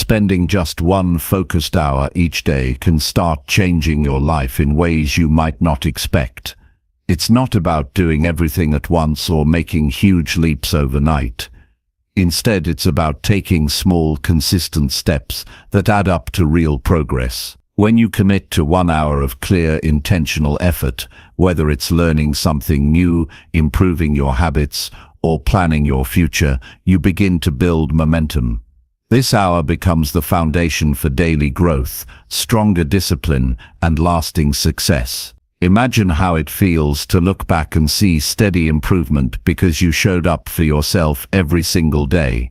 Spending just one focused hour each day can start changing your life in ways you might not expect. It's not about doing everything at once or making huge leaps overnight. Instead, it's about taking small, consistent steps that add up to real progress. When you commit to 1 hour of clear, intentional effort, whether it's learning something new, improving your habits, or planning your future, you begin to build momentum. This hour becomes the foundation for daily growth, stronger discipline, and lasting success. Imagine how it feels to look back and see steady improvement because you showed up for yourself every single day.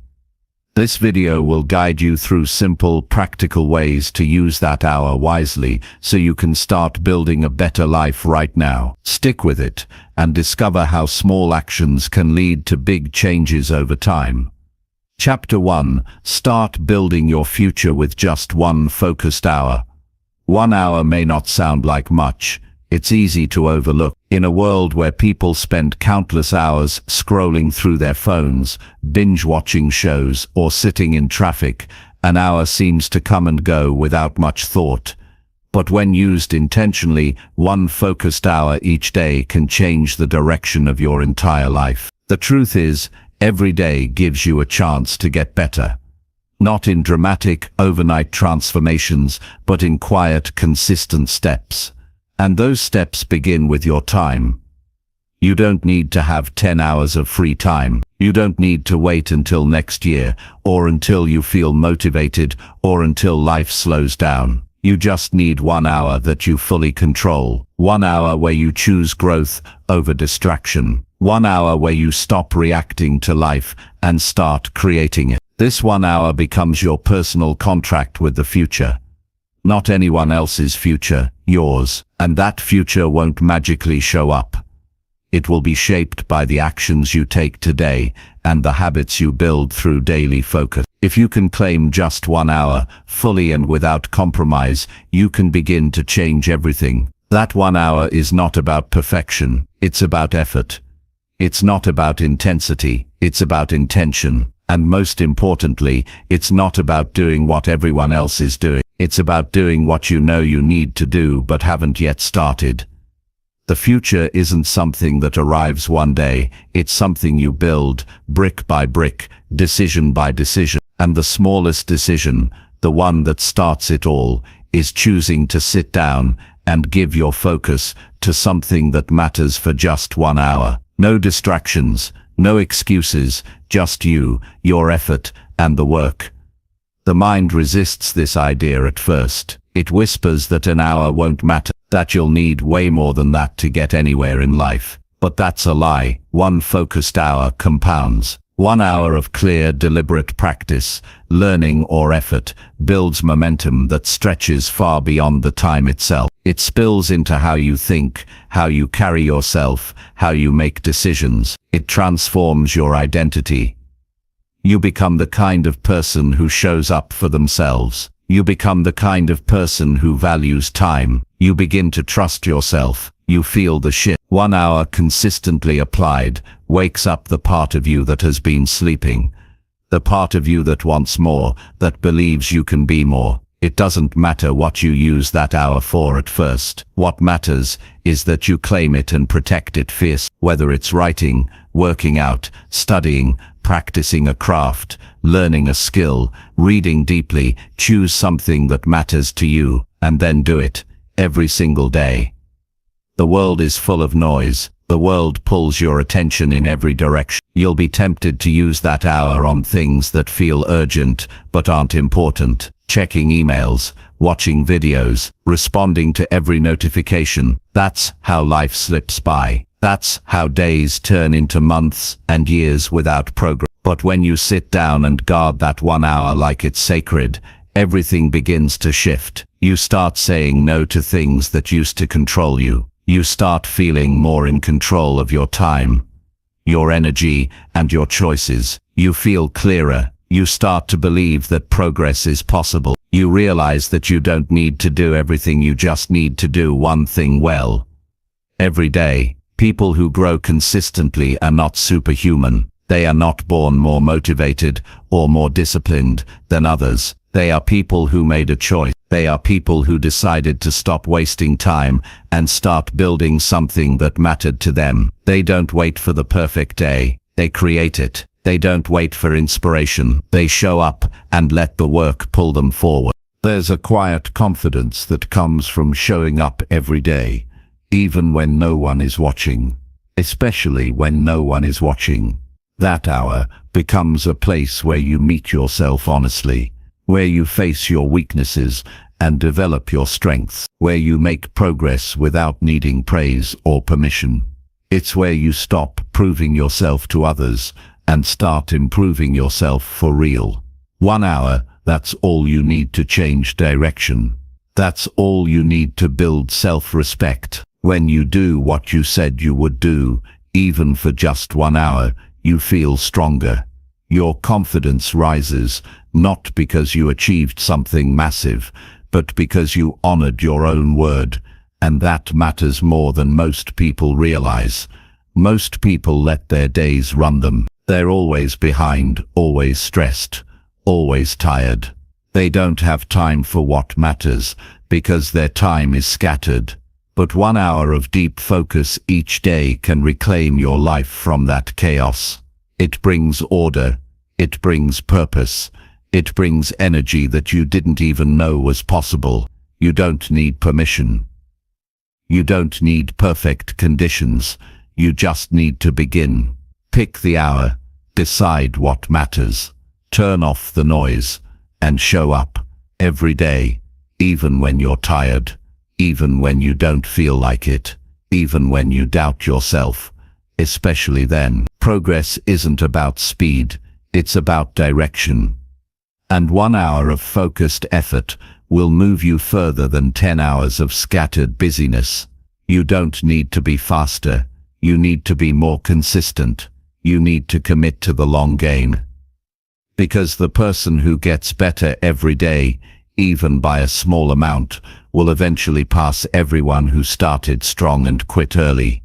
This video will guide you through simple, practical ways to use that hour wisely so you can start building a better life right now. Stick with it and discover how small actions can lead to big changes over time. Chapter 1. Start building your future with just one focused hour. 1 hour may not sound like much. It's easy to overlook. In a world where people spend countless hours scrolling through their phones, binge-watching shows, or sitting in traffic, an hour seems to come and go without much thought. But when used intentionally, one focused hour each day can change the direction of your entire life. The truth is, every day gives you a chance to get better. Not in dramatic, overnight transformations, but in quiet, consistent steps. And those steps begin with your time. You don't need to have 10 hours of free time. You don't need to wait until next year, or until you feel motivated, or until life slows down. You just need 1 hour that you fully control. 1 hour where you choose growth over distraction. 1 hour where you stop reacting to life and start creating it. This 1 hour becomes your personal contract with the future. Not anyone else's future, yours. And that future won't magically show up. It will be shaped by the actions you take today and the habits you build through daily focus. If you can claim just 1 hour, fully and without compromise, you can begin to change everything. That 1 hour is not about perfection, it's about effort. It's not about intensity, it's about intention. And most importantly, it's not about doing what everyone else is doing. It's about doing what you know you need to do but haven't yet started. The future isn't something that arrives one day, it's something you build, brick by brick, decision by decision. And the smallest decision, the one that starts it all, is choosing to sit down and give your focus to something that matters for just 1 hour. No distractions, no excuses, just you, your effort, and the work. The mind resists this idea at first. It whispers that an hour won't matter, that you'll need way more than that to get anywhere in life. But that's a lie. One focused hour compounds. 1 hour of clear, deliberate practice, learning or effort, builds momentum that stretches far beyond the time itself. It spills into how you think, how you carry yourself, how you make decisions. It transforms your identity. You become the kind of person who shows up for themselves. You become the kind of person who values time. You begin to trust yourself. You feel the shift. 1 hour consistently applied wakes up the part of you that has been sleeping. The part of you that wants more, that believes you can be more. It doesn't matter what you use that hour for at first. What matters is that you claim it and protect it fiercely. Whether it's writing, working out, studying, practicing a craft, learning a skill, reading deeply, choose something that matters to you, and then do it, every single day. The world is full of noise. The world pulls your attention in every direction. You'll be tempted to use that hour on things that feel urgent but aren't important. Checking emails, watching videos, responding to every notification. That's how life slips by. That's how days turn into months and years without progress. But when you sit down and guard that 1 hour like it's sacred, everything begins to shift. You start saying no to things that used to control you. You start feeling more in control of your time, your energy, and your choices. You feel clearer. You start to believe that progress is possible. You realize that you don't need to do everything, you just need to do one thing well. Every day, people who grow consistently are not superhuman. They are not born more motivated or more disciplined than others. They are people who made a choice. They are people who decided to stop wasting time and start building something that mattered to them. They don't wait for the perfect day. They create it. They don't wait for inspiration. They show up and let the work pull them forward. There's a quiet confidence that comes from showing up every day, even when no one is watching. Especially when no one is watching. That hour becomes a place where you meet yourself honestly, where you face your weaknesses and develop your strengths, where you make progress without needing praise or permission. It's where you stop proving yourself to others and start improving yourself for real. 1 hour, that's all you need to change direction. That's all you need to build self-respect. When you do what you said you would do, even for just 1 hour, you feel stronger. Your confidence rises, not because you achieved something massive, but because you honored your own word, and that matters more than most people realize. Most people let their days run them. They're always behind, always stressed, always tired. They don't have time for what matters, because their time is scattered. But 1 hour of deep focus each day can reclaim your life from that chaos. It brings order. It brings purpose. It brings energy that you didn't even know was possible. You don't need permission. You don't need perfect conditions. You just need to begin. Pick the hour. Decide what matters. Turn off the noise and show up every day, even when you're tired. Even when you don't feel like it, even when you doubt yourself, especially then. Progress isn't about speed, it's about direction. And 1 hour of focused effort will move you further than 10 hours of scattered busyness. You don't need to be faster, you need to be more consistent. You need to commit to the long game. Because the person who gets better every day, even by a small amount, will eventually pass everyone who started strong and quit early.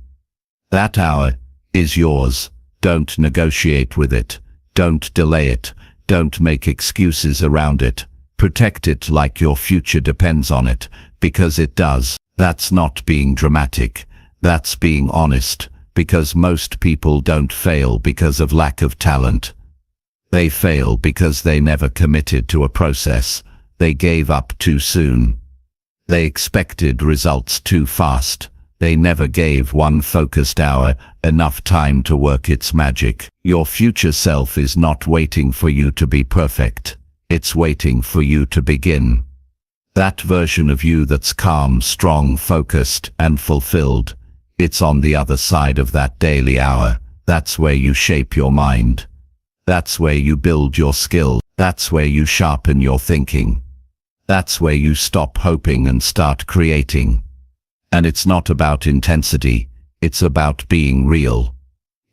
That hour is yours. Don't negotiate with it. Don't delay it. Don't make excuses around it. Protect it like your future depends on it, because it does. That's not being dramatic. That's being honest, because most people don't fail because of lack of talent. They fail because they never committed to a process. They gave up too soon. They expected results too fast. They never gave one focused hour enough time to work its magic. Your future self is not waiting for you to be perfect. It's waiting for you to begin. That version of you that's calm, strong, focused, and fulfilled, it's on the other side of that daily hour. That's where you shape your mind. That's where you build your skill. That's where you sharpen your thinking. That's where you stop hoping and start creating. And it's not about intensity, it's about being real.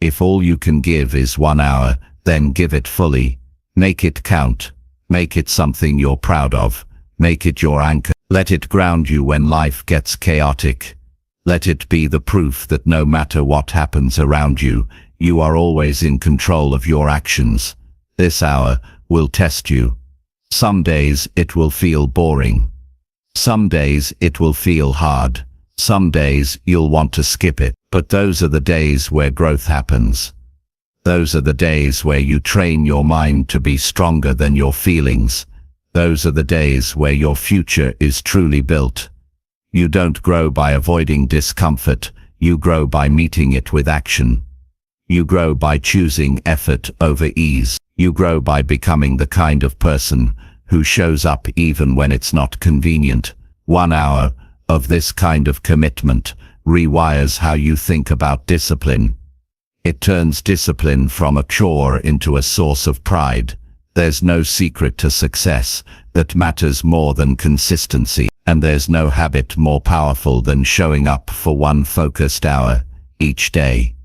If all you can give is 1 hour, then give it fully. Make it count. Make it something you're proud of. Make it your anchor. Let it ground you when life gets chaotic. Let it be the proof that no matter what happens around you, you are always in control of your actions. This hour will test you. Some days it will feel boring. Some days it will feel hard. Some days you'll want to skip it. But those are the days where growth happens. Those are the days where you train your mind to be stronger than your feelings. Those are the days where your future is truly built. You don't grow by avoiding discomfort. You grow by meeting it with action. You grow by choosing effort over ease. You grow by becoming the kind of person who shows up even when it's not convenient. 1 hour of this kind of commitment rewires how you think about discipline. It turns discipline from a chore into a source of pride. There's no secret to success that matters more than consistency, and there's no habit more powerful than showing up for 1 focused hour each day.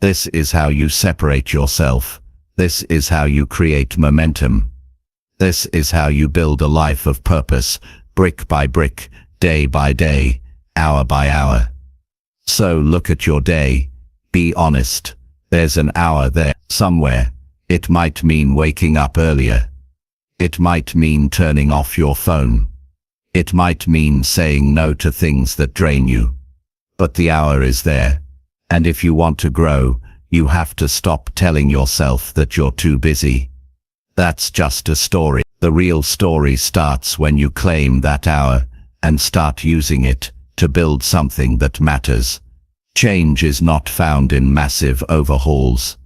This is how you separate yourself. This is how you create momentum. This is how you build a life of purpose, brick by brick, day by day, hour by hour. So look at your day. Be honest. There's an hour there somewhere. It might mean waking up earlier. It might mean turning off your phone. It might mean saying no to things that drain you. But the hour is there. And if you want to grow, you have to stop telling yourself that you're too busy. That's just a story. The real story starts when you claim that hour and start using it to build something that matters. Change is not found in massive overhauls.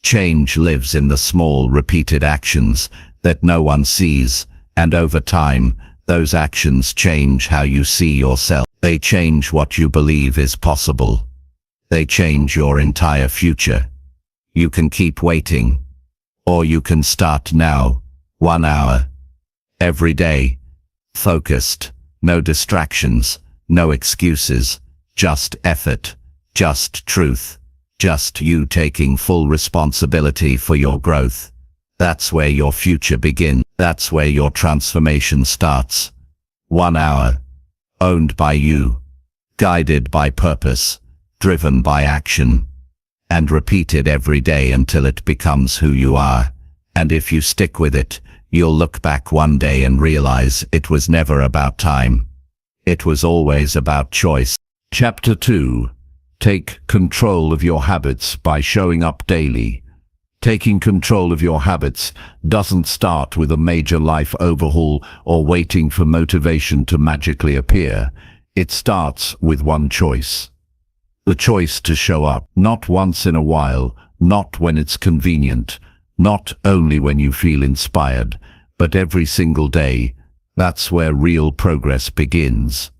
Change lives in the small, repeated actions that no one sees, and over time, those actions change how you see yourself. They change what you believe is possible. They change your entire future. You can keep waiting, or you can start now, 1 hour, every day, focused, no distractions, no excuses, just effort, just truth, just you taking full responsibility for your growth. That's where your future begins. That's where your transformation starts. 1 hour, owned by you, guided by purpose, driven by action, and repeated every day until it becomes who you are. And if you stick with it, you'll look back one day and realize it was never about time. It was always about choice. Chapter 2. Take control of your habits by showing up daily. Taking control of your habits doesn't start with a major life overhaul or waiting for motivation to magically appear. It starts with one choice. The choice to show up, not once in a while, not when it's convenient, not only when you feel inspired, but every single day. That's where real progress begins.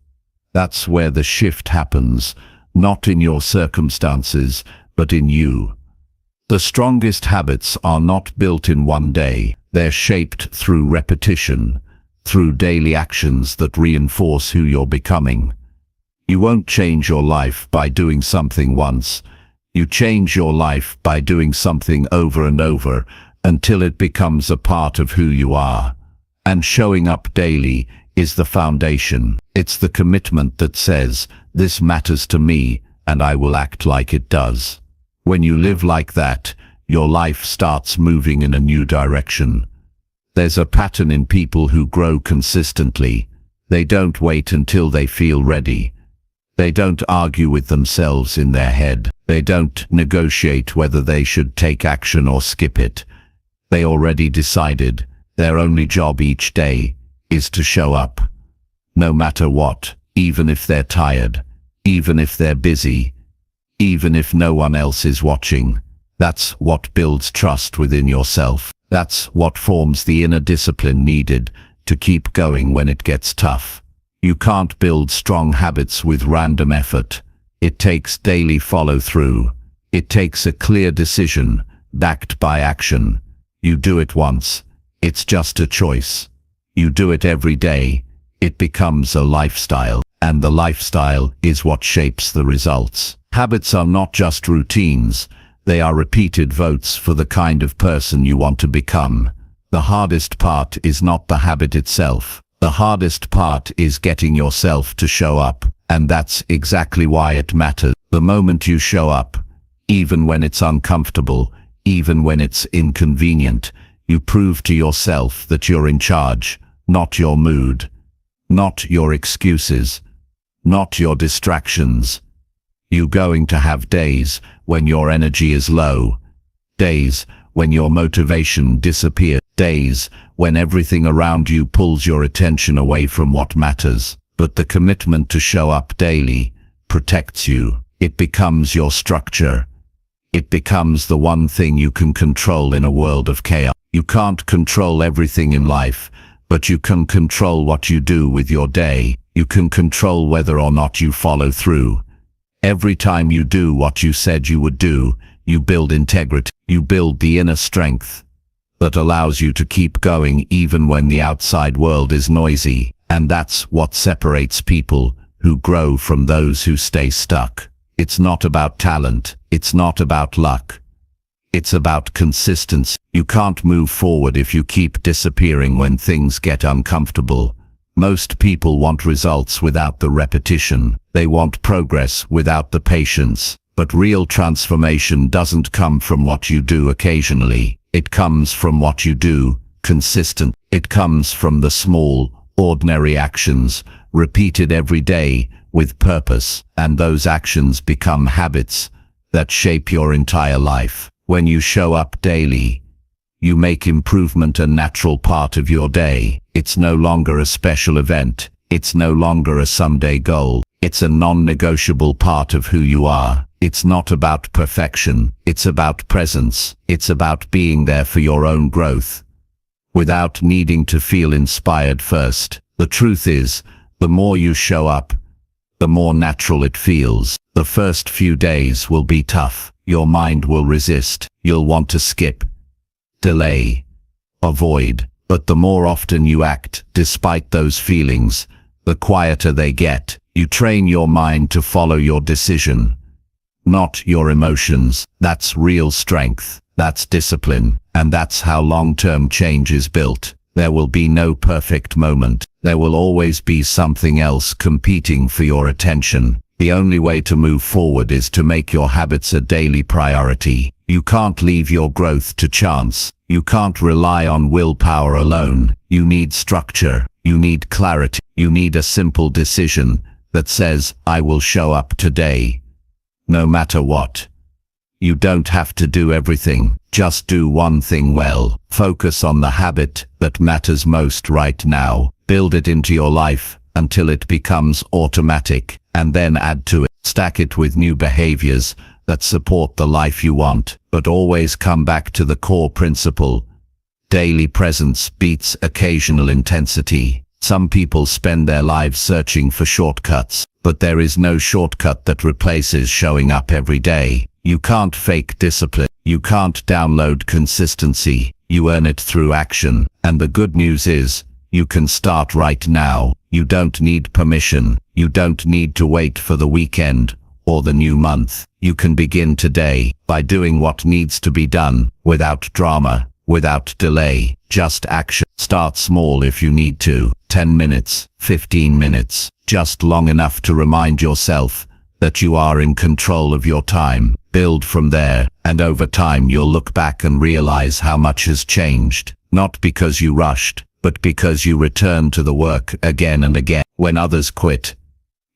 That's where the shift happens, not in your circumstances, but in you. The strongest habits are not built in one day. They're shaped through repetition, through daily actions that reinforce who you're becoming. You won't change your life by doing something once. You change your life by doing something over and over until it becomes a part of who you are. And showing up daily is the foundation. It's the commitment that says, this matters to me, and I will act like it does. When you live like that, your life starts moving in a new direction. There's a pattern in people who grow consistently. They don't wait until they feel ready. They don't argue with themselves in their head. They don't negotiate whether they should take action or skip it. They already decided. Their only job each day is to show up. No matter what, even if they're tired, even if they're busy, even if no one else is watching. That's what builds trust within yourself. That's what forms the inner discipline needed to keep going when it gets tough. You can't build strong habits with random effort. It takes daily follow-through. It takes a clear decision, backed by action. You do it once. It's just a choice. You do it every day. It becomes a lifestyle. And the lifestyle is what shapes the results. Habits are not just routines. They are repeated votes for the kind of person you want to become. The hardest part is not the habit itself. The hardest part is getting yourself to show up, and that's exactly why it matters. The moment you show up, even when it's uncomfortable, even when it's inconvenient, you prove to yourself that you're in charge, not your mood, not your excuses, not your distractions. You're going to have days when your energy is low, days when your motivation disappears, days when everything around you pulls your attention away from what matters. But the commitment to show up daily protects you. It becomes your structure. It becomes the one thing you can control in a world of chaos. You can't control everything in life, but you can control what you do with your day. You can control whether or not you follow through. Every time you do what you said you would do, you build integrity. You build the inner strength that allows you to keep going even when the outside world is noisy. And that's what separates people who grow from those who stay stuck. It's not about talent. It's not about luck. It's about consistency. You can't move forward if you keep disappearing when things get uncomfortable. Most people want results without the repetition. They want progress without the patience. But real transformation doesn't come from what you do occasionally. It comes from what you do consistent. It comes from the small, ordinary actions, repeated every day, with purpose, and those actions become habits that shape your entire life. When you show up daily, you make improvement a natural part of your day. It's no longer a special event. It's no longer a someday goal. It's a non-negotiable part of who you are. It's not about perfection. It's about presence. It's about being there for your own growth, without needing to feel inspired first. The truth is, the more you show up, the more natural it feels. The first few days will be tough. Your mind will resist. You'll want to skip, delay, avoid. But the more often you act, despite those feelings, the quieter they get. You train your mind to follow your decision, not your emotions. That's real strength. That's discipline. And that's how long-term change is built. There will be no perfect moment. There will always be something else competing for your attention. The only way to move forward is to make your habits a daily priority. You can't leave your growth to chance. You can't rely on willpower alone. You need structure. You need clarity. You need a simple decision that says, I will show up today, no matter what. You don't have to do everything. Just do one thing well. Focus on the habit that matters most right now. Build it into your life until it becomes automatic, and then add to it. Stack it with new behaviors that support the life you want, but always come back to the core principle. Daily presence beats occasional intensity. Some people spend their lives searching for shortcuts, but there is no shortcut that replaces showing up every day. You can't fake discipline. You can't download consistency. You earn it through action. And the good news is, you can start right now. You don't need permission. You don't need to wait for the weekend or the new month. You can begin today by doing what needs to be done, without drama, without delay, just action. Start small if you need to. 10 minutes, 15 minutes, just long enough to remind yourself that you are in control of your time. Build from there, and over time you'll look back and realize how much has changed. Not because you rushed, but because you returned to the work again and again. When others quit,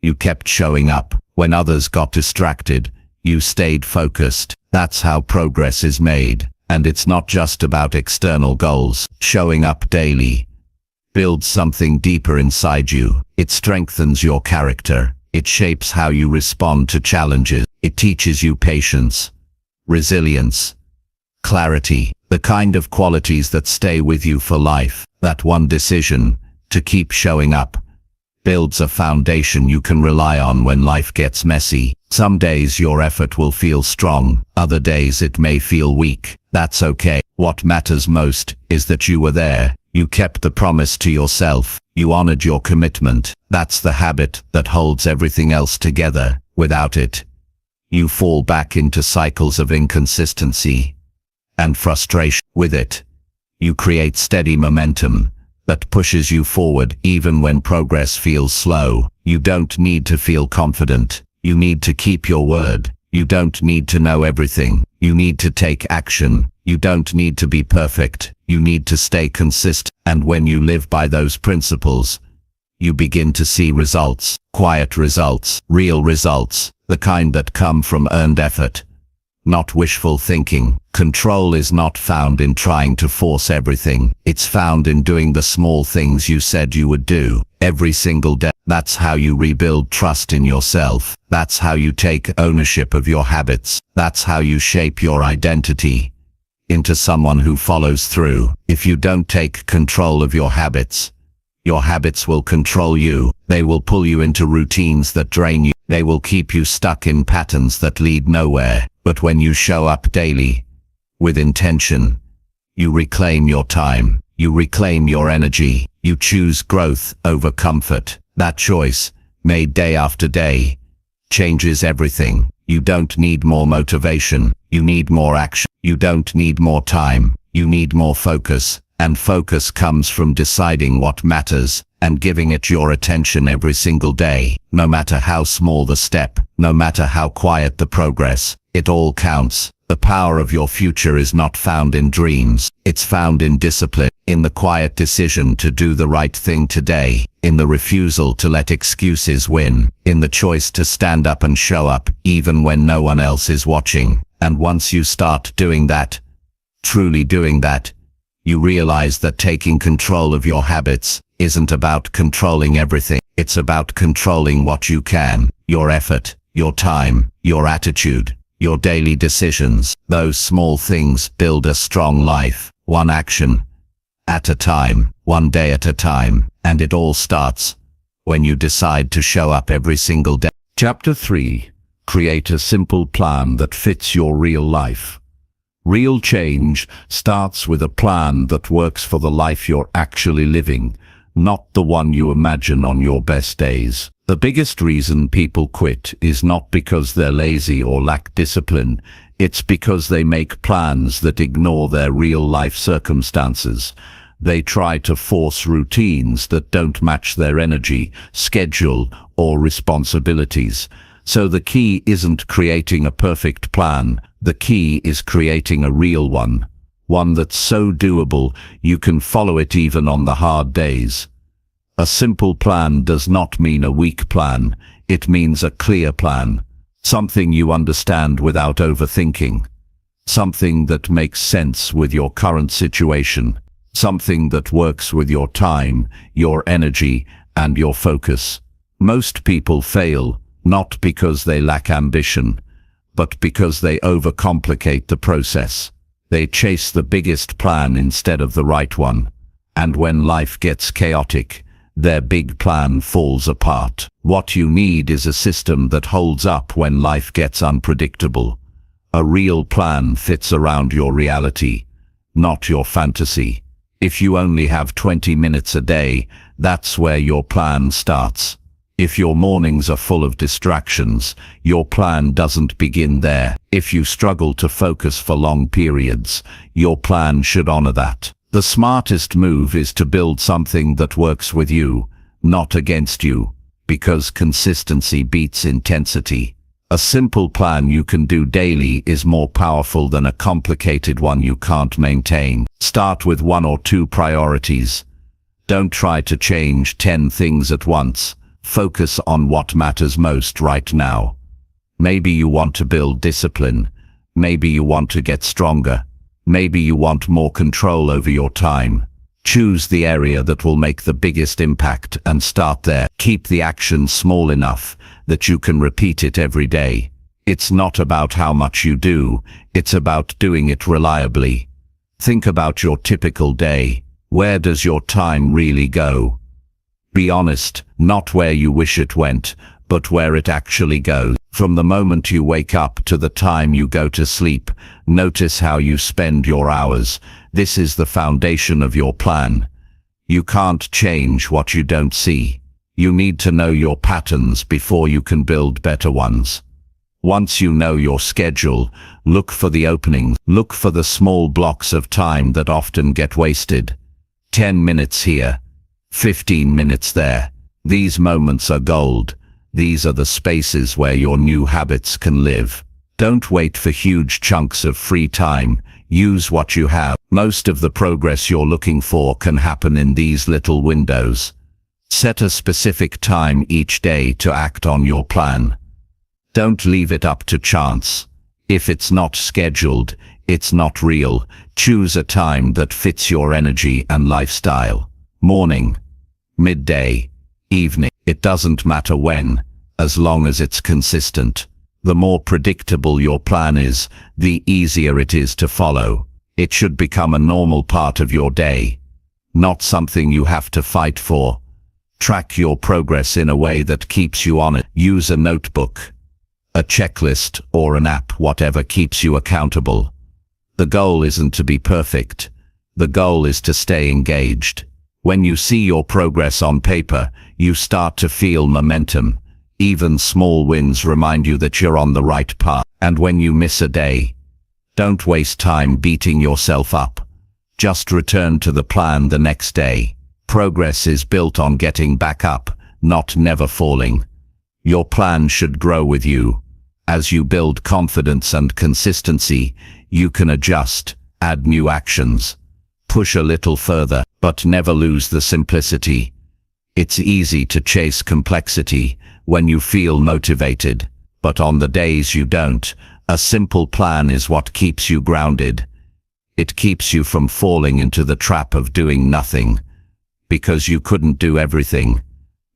you kept showing up. When others got distracted, you stayed focused. That's how progress is made. And it's not just about external goals. Showing up daily builds something deeper inside you. It strengthens your character. It shapes how you respond to challenges. It teaches you patience, resilience, clarity, the kind of qualities that stay with you for life. That one decision, to keep showing up, builds a foundation you can rely on when life gets messy. Some days your effort will feel strong, other days it may feel weak. That's okay. What matters most is that you were there. You kept the promise to yourself. You honored your commitment. That's the habit that holds everything else together. Without it, you fall back into cycles of inconsistency and frustration. With it, you create steady momentum that pushes you forward even when progress feels slow. You don't need to feel confident. You need to keep your word. You don't need to know everything. You need to take action. You don't need to be perfect. You need to stay consistent. And when you live by those principles, you begin to see results. Quiet results, real results, the kind that come from earned effort, not wishful thinking. Control is not found in trying to force everything. It's found in doing the small things you said you would do every single day. That's how you rebuild trust in yourself. That's how you take ownership of your habits. That's how you shape your identity into someone who follows through. If you don't take control of your habits will control you. They will pull you into routines that drain you. They will keep you stuck in patterns that lead nowhere. But when you show up daily, with intention, you reclaim your time. You reclaim your energy. You choose growth over comfort. That choice, made day after day, changes everything. You don't need more motivation. You need more action. You don't need more time. You need more focus. And focus comes from deciding what matters and giving it your attention every single day. No matter how small the step, no matter how quiet the progress, it all counts. The power of your future is not found in dreams. It's found in discipline, in the quiet decision to do the right thing today, in the refusal to let excuses win, in the choice to stand up and show up even when no one else is watching. And once you start doing that, truly doing that, you realize that taking control of your habits isn't about controlling everything. It's about controlling what you can, your effort, your time, your attitude, your daily decisions. Those small things build a strong life, one action at a time, one day at a time, and it all starts when you decide to show up every single day. Chapter 3. Create a simple plan that fits your real life. Real change starts with a plan that works for the life you're actually living, not the one you imagine on your best days. The biggest reason people quit is not because they're lazy or lack discipline. It's because they make plans that ignore their real-life circumstances. They try to force routines that don't match their energy, schedule, or responsibilities. So the key isn't creating a perfect plan. The key is creating a real one. One that's so doable you can follow it even on the hard days. A simple plan does not mean a weak plan. It means a clear plan. Something you understand without overthinking. Something that makes sense with your current situation. Something that works with your time, your energy, and your focus. Most people fail, not because they lack ambition, but because they overcomplicate the process. They chase the biggest plan instead of the right one. And when life gets chaotic, their big plan falls apart. What you need is a system that holds up when life gets unpredictable. A real plan fits around your reality, not your fantasy. If you only have 20 minutes a day, that's where your plan starts. If your mornings are full of distractions, your plan doesn't begin there. If you struggle to focus for long periods, your plan should honor that. The smartest move is to build something that works with you, not against you, because consistency beats intensity. A simple plan you can do daily is more powerful than a complicated one you can't maintain. Start with 1 or 2 priorities. Don't try to change 10 things at once. Focus on what matters most right now. Maybe you want to build discipline. Maybe you want to get stronger. Maybe you want more control over your time. Choose the area that will make the biggest impact and start there. Keep the action small enough that you can repeat it every day. It's not about how much you do, it's about doing it reliably. Think about your typical day. Where does your time really go? Be honest, not where you wish it went, but where it actually goes. From the moment you wake up to the time you go to sleep, notice how you spend your hours. This is the foundation of your plan. You can't change what you don't see. You need to know your patterns before you can build better ones. Once you know your schedule, look for the openings. Look for the small blocks of time that often get wasted. 10 minutes here, 15 minutes there. These moments are gold. These are the spaces where your new habits can live. Don't wait for huge chunks of free time. Use what you have. Most of the progress you're looking for can happen in these little windows. Set a specific time each day to act on your plan. Don't leave it up to chance. If it's not scheduled, it's not real. Choose a time that fits your energy and lifestyle. Morning, midday, evening. It doesn't matter when, as long as it's consistent. The more predictable your plan is, the easier it is to follow. It should become a normal part of your day, not something you have to fight for. Track your progress in a way that keeps you on it. Use a notebook, a checklist, or an app, whatever keeps you accountable. The goal isn't to be perfect. The goal is to stay engaged. When you see your progress on paper, you start to feel momentum. Even small wins remind you that you're on the right path. And when you miss a day, don't waste time beating yourself up. Just return to the plan the next day. Progress is built on getting back up, not never falling. Your plan should grow with you, As you build confidence and consistency, you can adjust, add new actions, push a little further, but never lose the simplicity. It's easy to chase complexity when you feel motivated, but on the days you don't, a simple plan is what keeps you grounded. It keeps you from falling into the trap of doing nothing, because you couldn't do everything.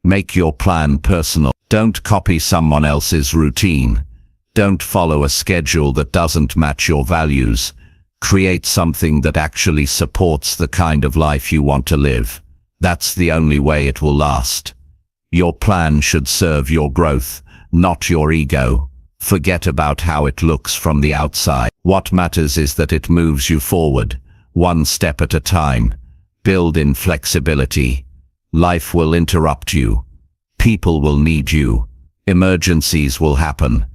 Make your plan personal. Don't copy someone else's routine. Don't follow a schedule that doesn't match your values. Create something that actually supports the kind of life you want to live. That's the only way it will last. Your plan should serve your growth, not your ego. Forget about how it looks from the outside. What matters is that it moves you forward, one step at a time. Build in flexibility. Life will interrupt you. People will need you. Emergencies will happen.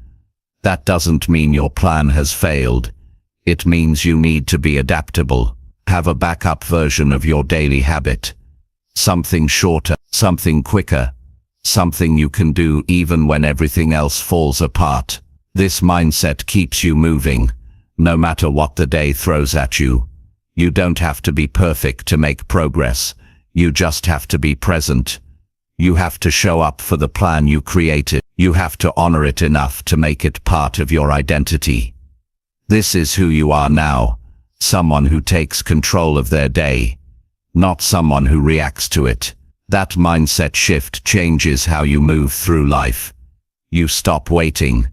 That doesn't mean your plan has failed. It means you need to be adaptable. Have a backup version of your daily habit. Something shorter, something quicker, something you can do even when everything else falls apart. This mindset keeps you moving, no matter what the day throws at you. You don't have to be perfect to make progress. You just have to be present. You have to show up for the plan you created. You have to honor it enough to make it part of your identity. This is who you are now, someone who takes control of their day, not someone who reacts to it. That mindset shift changes how you move through life. You stop waiting.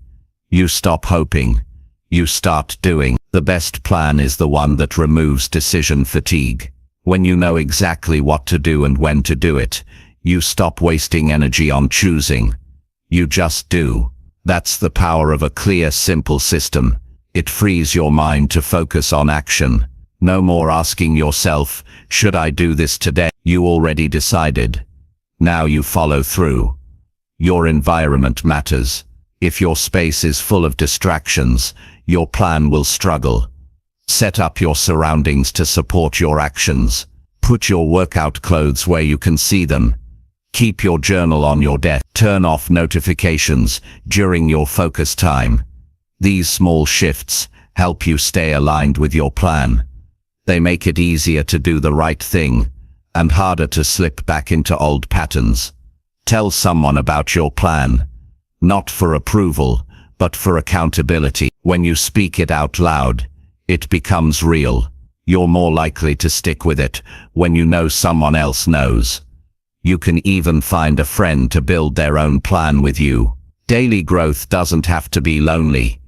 You stop hoping. You start doing. The best plan is the one that removes decision fatigue. When you know exactly what to do and when to do it, you stop wasting energy on choosing. You just do. That's the power of a clear, simple system. It frees your mind to focus on action. No more asking yourself, should I do this today? You already decided. Now you follow through. Your environment matters. If your space is full of distractions, your plan will struggle. Set up your surroundings to support your actions. Put your workout clothes where you can see them. Keep your journal on your desk. Turn off notifications during your focus time. These small shifts help you stay aligned with your plan. They make it easier to do the right thing and harder to slip back into old patterns. Tell someone about your plan, not for approval, but for accountability. When you speak it out loud, it becomes real. You're more likely to stick with it when you know someone else knows. You can even find a friend to build their own plan with you. Daily growth doesn't have to be lonely.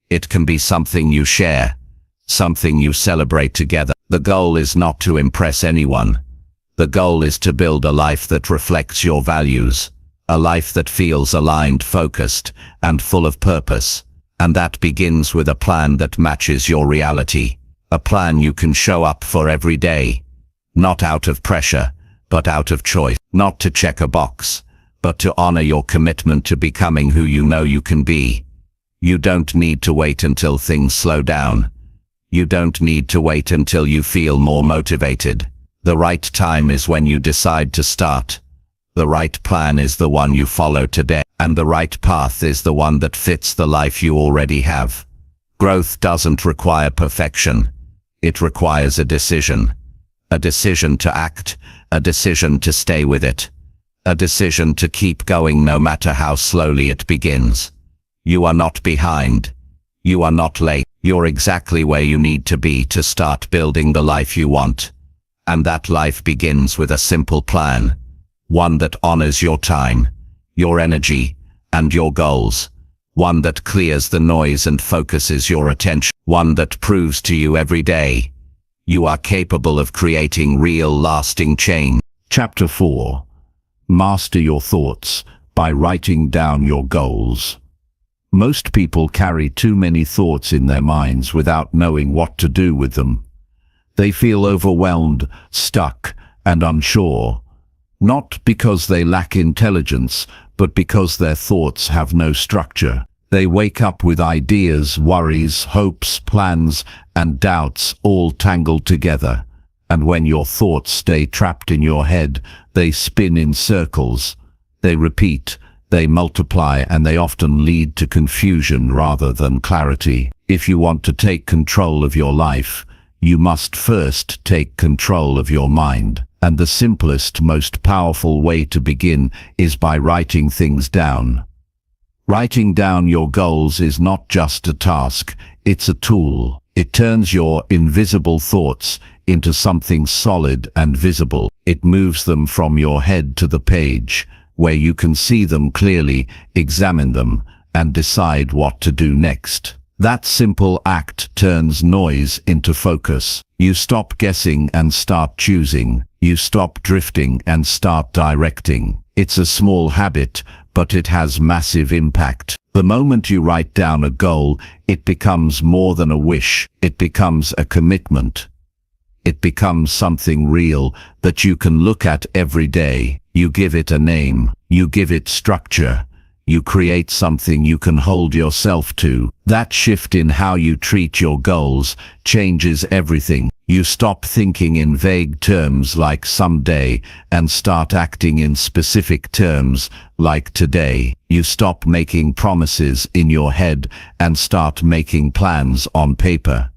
It can be something you share, something you celebrate together. The goal is not to impress anyone. The goal is to build a life that reflects your values, a life that feels aligned, focused, and full of purpose. And that begins with a plan that matches your reality, a plan you can show up for every day, not out of pressure, but out of choice, not to check a box, but to honor your commitment to becoming who you know you can be. You don't need to wait until things slow down. You don't need to wait until you feel more motivated. The right time is when you decide to start. The right plan is the one you follow today, and the right path is the one that fits the life you already have. Growth doesn't require perfection. It requires a decision. A decision to act, a decision to stay with it, a decision to keep going no matter how slowly it begins. You are not behind. You are not late. You're exactly where you need to be to start building the life you want. And that life begins with a simple plan. One that honors your time, your energy, and your goals. One that clears the noise and focuses your attention. One that proves to you every day you are capable of creating real, lasting change. Chapter 4. Master your thoughts by writing down your goals. Most people carry too many thoughts in their minds without knowing what to do with them. They feel overwhelmed, stuck, and unsure, not because they lack intelligence, but because their thoughts have no structure. They wake up with ideas, worries, hopes, plans, and doubts all tangled together. And when your thoughts stay trapped in your head, they spin in circles. They repeat, They multiply and they often lead to confusion rather than clarity. If you want to take control of your life, you must first take control of your mind. And the simplest, most powerful way to begin is by writing things down. Writing down your goals is not just a task, it's a tool. It turns your invisible thoughts into something solid and visible. It moves them from your head to the page, where you can see them clearly, examine them, and decide what to do next. That simple act turns noise into focus. You stop guessing and start choosing. You stop drifting and start directing. It's a small habit, but it has massive impact. The moment you write down a goal, it becomes more than a wish. It becomes a commitment. It becomes something real that you can look at every day. You give it a name. You give it structure. You create something you can hold yourself to. That shift in how you treat your goals changes everything. You stop thinking in vague terms like someday and start acting in specific terms like today. You stop making promises in your head and start making plans on paper.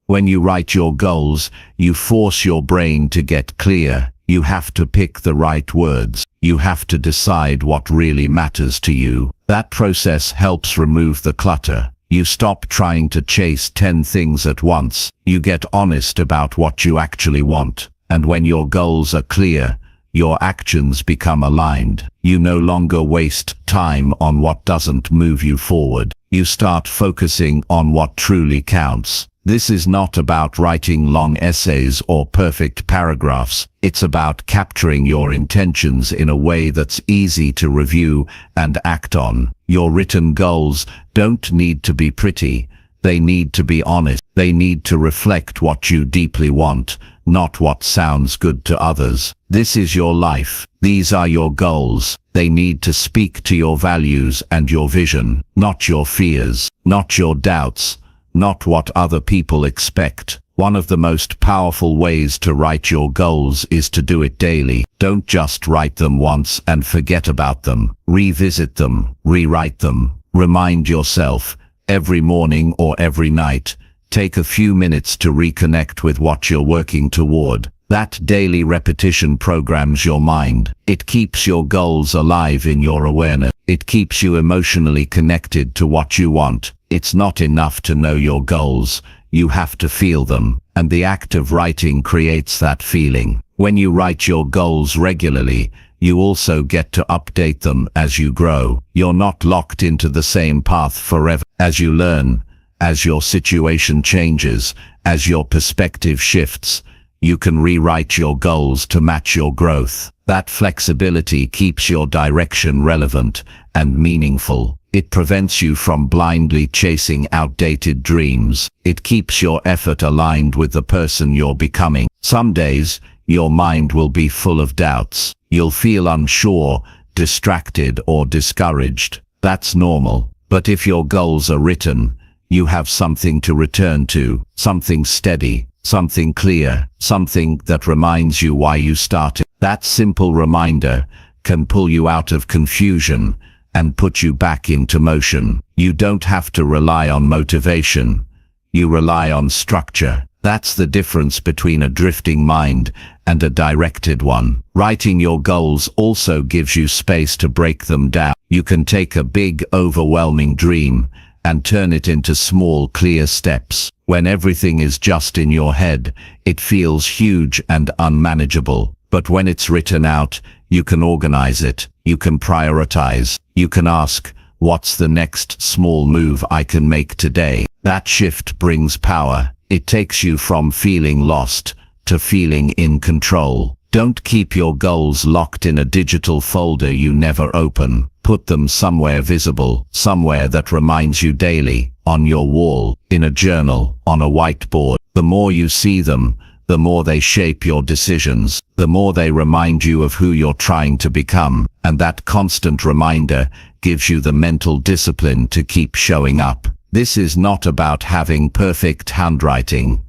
When you write your goals, you force your brain to get clear. You have to pick the right words. You have to decide what really matters to you. That process helps remove the clutter. You stop trying to chase 10 things at once. You get honest about what you actually want. And when your goals are clear, your actions become aligned. You no longer waste time on what doesn't move you forward. You start focusing on what truly counts. This is not about writing long essays or perfect paragraphs. It's about capturing your intentions in a way that's easy to review and act on. Your written goals don't need to be pretty. They need to be honest. They need to reflect what you deeply want, not what sounds good to others. This is your life. These are your goals. They need to speak to your values and your vision, not your fears, not your doubts, not what other people expect. One of the most powerful ways to write your goals is to do it daily. Don't just write them once and forget about them. Revisit them, rewrite them. Remind yourself, every morning or every night. Take a few minutes to reconnect with what you're working toward. That daily repetition programs your mind. It keeps your goals alive in your awareness. It keeps you emotionally connected to what you want. It's not enough to know your goals. You have to feel them, and the act of writing creates that feeling. When you write your goals regularly, you also get to update them as you grow. You're not locked into the same path forever. As you learn, as your situation changes, as your perspective shifts, you can rewrite your goals to match your growth. That flexibility keeps your direction relevant and meaningful. It prevents you from blindly chasing outdated dreams. It keeps your effort aligned with the person you're becoming. Some days, your mind will be full of doubts. You'll feel unsure, distracted, or discouraged. That's normal. But if your goals are written, you have something to return to, something steady, something clear, something that reminds you why you started. That simple reminder can pull you out of confusion and put you back into motion. You don't have to rely on motivation. You rely on structure. That's the difference between a drifting mind and a directed one. Writing your goals also gives you space to break them down. You can take a big, overwhelming dream and turn it into small, clear steps. When everything is just in your head, it feels huge and unmanageable. But when it's written out, you can organize it. You can prioritize. You can ask, what's the next small move I can make today? That shift brings power. It takes you from feeling lost to feeling in control. Don't keep your goals locked in a digital folder you never open. Put them somewhere visible, somewhere that reminds you daily, on your wall, in a journal, on a whiteboard. The more you see them, the more they shape your decisions, the more they remind you of who you're trying to become, and that constant reminder gives you the mental discipline to keep showing up. This is not about having perfect handwriting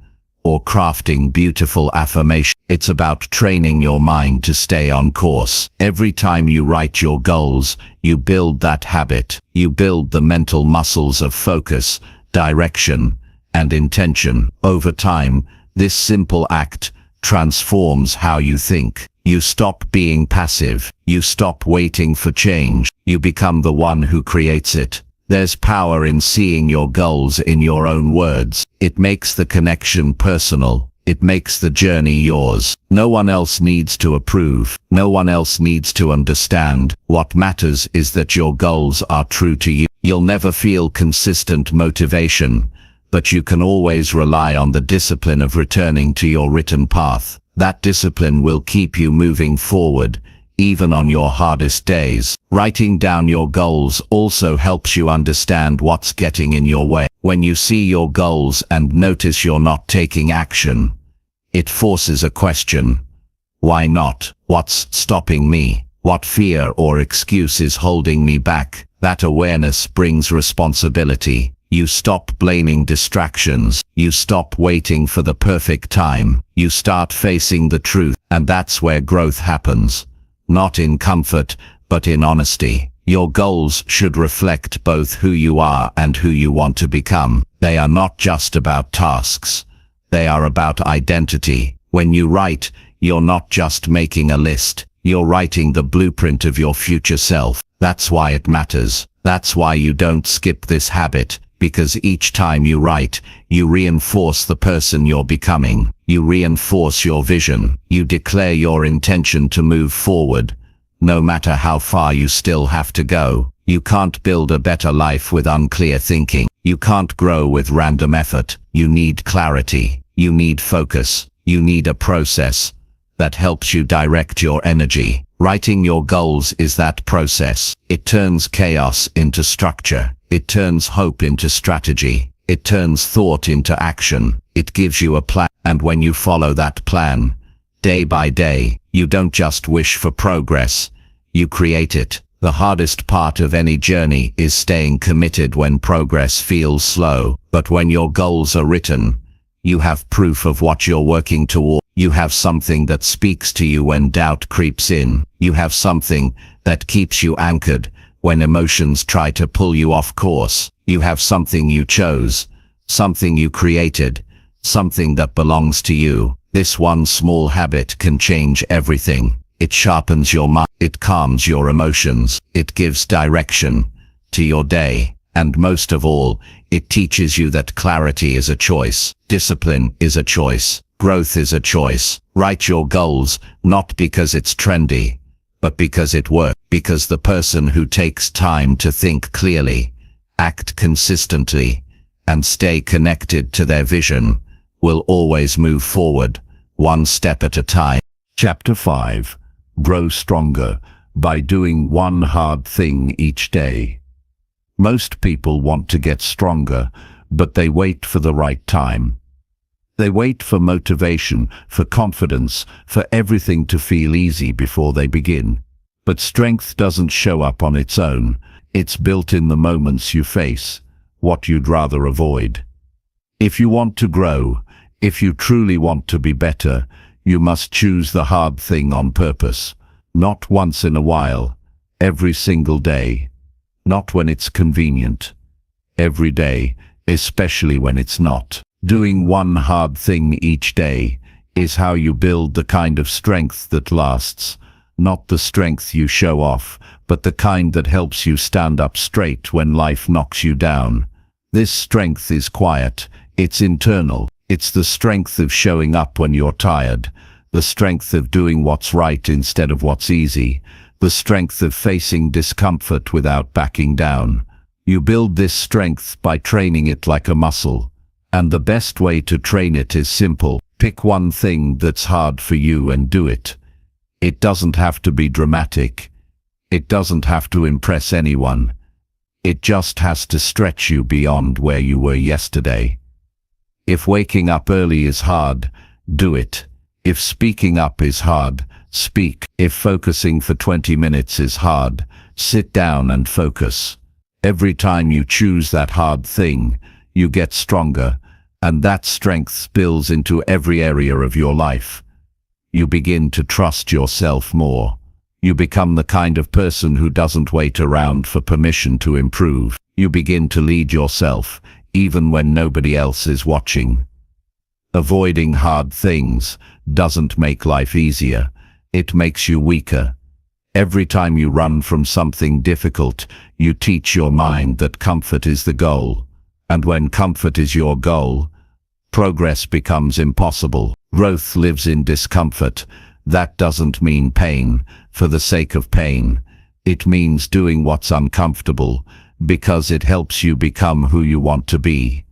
or crafting beautiful affirmation. It's about training your mind to stay on course. Every time you write your goals, you build that habit. You build the mental muscles of focus, direction, and intention. Over time, this simple act transforms how you think. You stop being passive. You stop waiting for change. You become the one who creates it. There's power in seeing your goals in your own words. It makes the connection personal. It makes the journey yours. No one else needs to approve. No one else needs to understand. What matters is that your goals are true to you. You'll never feel consistent motivation, but you can always rely on the discipline of returning to your written path. That discipline will keep you moving forward, even on your hardest days. Writing down your goals also helps you understand what's getting in your way. When you see your goals and notice you're not taking action, it forces a question. Why not? What's stopping me? What fear or excuse is holding me back? That awareness brings responsibility. You stop blaming distractions. You stop waiting for the perfect time. You start facing the truth, and that's where growth happens. Not in comfort, but in honesty. Your goals should reflect both who you are and who you want to become. They are not just about tasks. They are about identity. When you write, you're not just making a list. You're writing the blueprint of your future self. That's why it matters. That's why you don't skip this habit, because each time you write, you reinforce the person you're becoming. You reinforce your vision. You declare your intention to move forward, no matter how far you still have to go. You can't build a better life with unclear thinking. You can't grow with random effort. You need clarity. You need focus. You need a process that helps you direct your energy. Writing your goals is that process. It turns chaos into structure. It turns hope into strategy. It turns thought into action. It gives you a plan, and when you follow that plan, day by day, you don't just wish for progress, you create it. The hardest part of any journey is staying committed when progress feels slow. But when your goals are written, you have proof of what you're working toward. You have something that speaks to you when doubt creeps in. You have something that keeps you anchored when emotions try to pull you off course. You have something you chose, something you created, something that belongs to you. This one small habit can change everything. It sharpens your mind. It calms your emotions. It gives direction to your day. And most of all, it teaches you that clarity is a choice. Discipline is a choice. Growth is a choice. Write your goals, not because it's trendy, but because it works. Because the person who takes time to think clearly, act consistently, and stay connected to their vision will always move forward, one step at a time. Chapter 5. Grow stronger by doing one hard thing each day. Most people want to get stronger, but they wait for the right time. They wait for motivation, for confidence, for everything to feel easy before they begin. But strength doesn't show up on its own. It's built in the moments you face, what you'd rather avoid. If you want to grow, if you truly want to be better, you must choose the hard thing on purpose. Not once in a while, every single day. Not when it's convenient. Every day, especially when it's not. Doing one hard thing each day is how you build the kind of strength that lasts. Not the strength you show off, but the kind that helps you stand up straight when life knocks you down. This strength is quiet. It's internal. It's the strength of showing up when you're tired. The strength of doing what's right instead of what's easy. The strength of facing discomfort without backing down. You build this strength by training it like a muscle. And the best way to train it is simple. Pick one thing that's hard for you and do it. It doesn't have to be dramatic. It doesn't have to impress anyone. It just has to stretch you beyond where you were yesterday. If waking up early is hard, do it. If speaking up is hard, speak. If focusing for 20 minutes is hard, sit down and focus. Every time you choose that hard thing, you get stronger, and that strength spills into every area of your life. You begin to trust yourself more. You become the kind of person who doesn't wait around for permission to improve. You begin to lead yourself, even when nobody else is watching. Avoiding hard things doesn't make life easier. It makes you weaker. Every time you run from something difficult, you teach your mind that comfort is the goal. And when comfort is your goal, progress becomes impossible. Growth lives in discomfort. That doesn't mean pain for the sake of pain. It means doing what's uncomfortable because it helps you become who you want to be.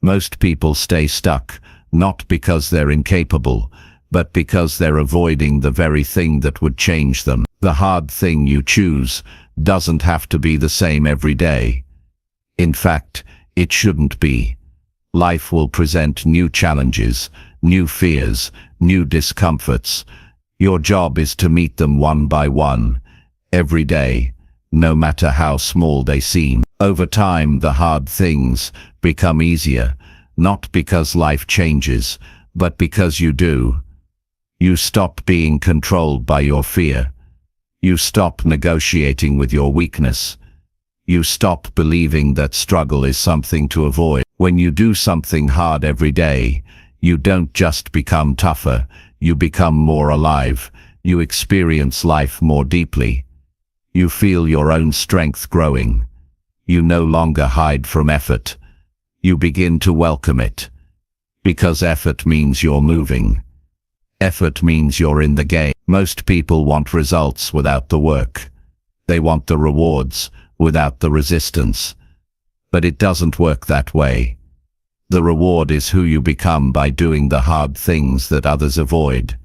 Most people stay stuck, not because they're incapable, but because they're avoiding the very thing that would change them. The hard thing you choose doesn't have to be the same every day. In fact, it shouldn't be. Life will present new challenges, new fears, new discomforts. Your job is to meet them one by one, every day, no matter how small they seem. Over time, the hard things become easier, not because life changes, but because you do. You stop being controlled by your fear. You stop negotiating with your weakness. You stop believing that struggle is something to avoid. When you do something hard every day, you don't just become tougher, you become more alive. You experience life more deeply. You feel your own strength growing. You no longer hide from effort. You begin to welcome it. Because effort means you're moving. Effort means you're in the game. Most people want results without the work. They want the rewards without the resistance. But it doesn't work that way. The reward is who you become by doing the hard things that others avoid.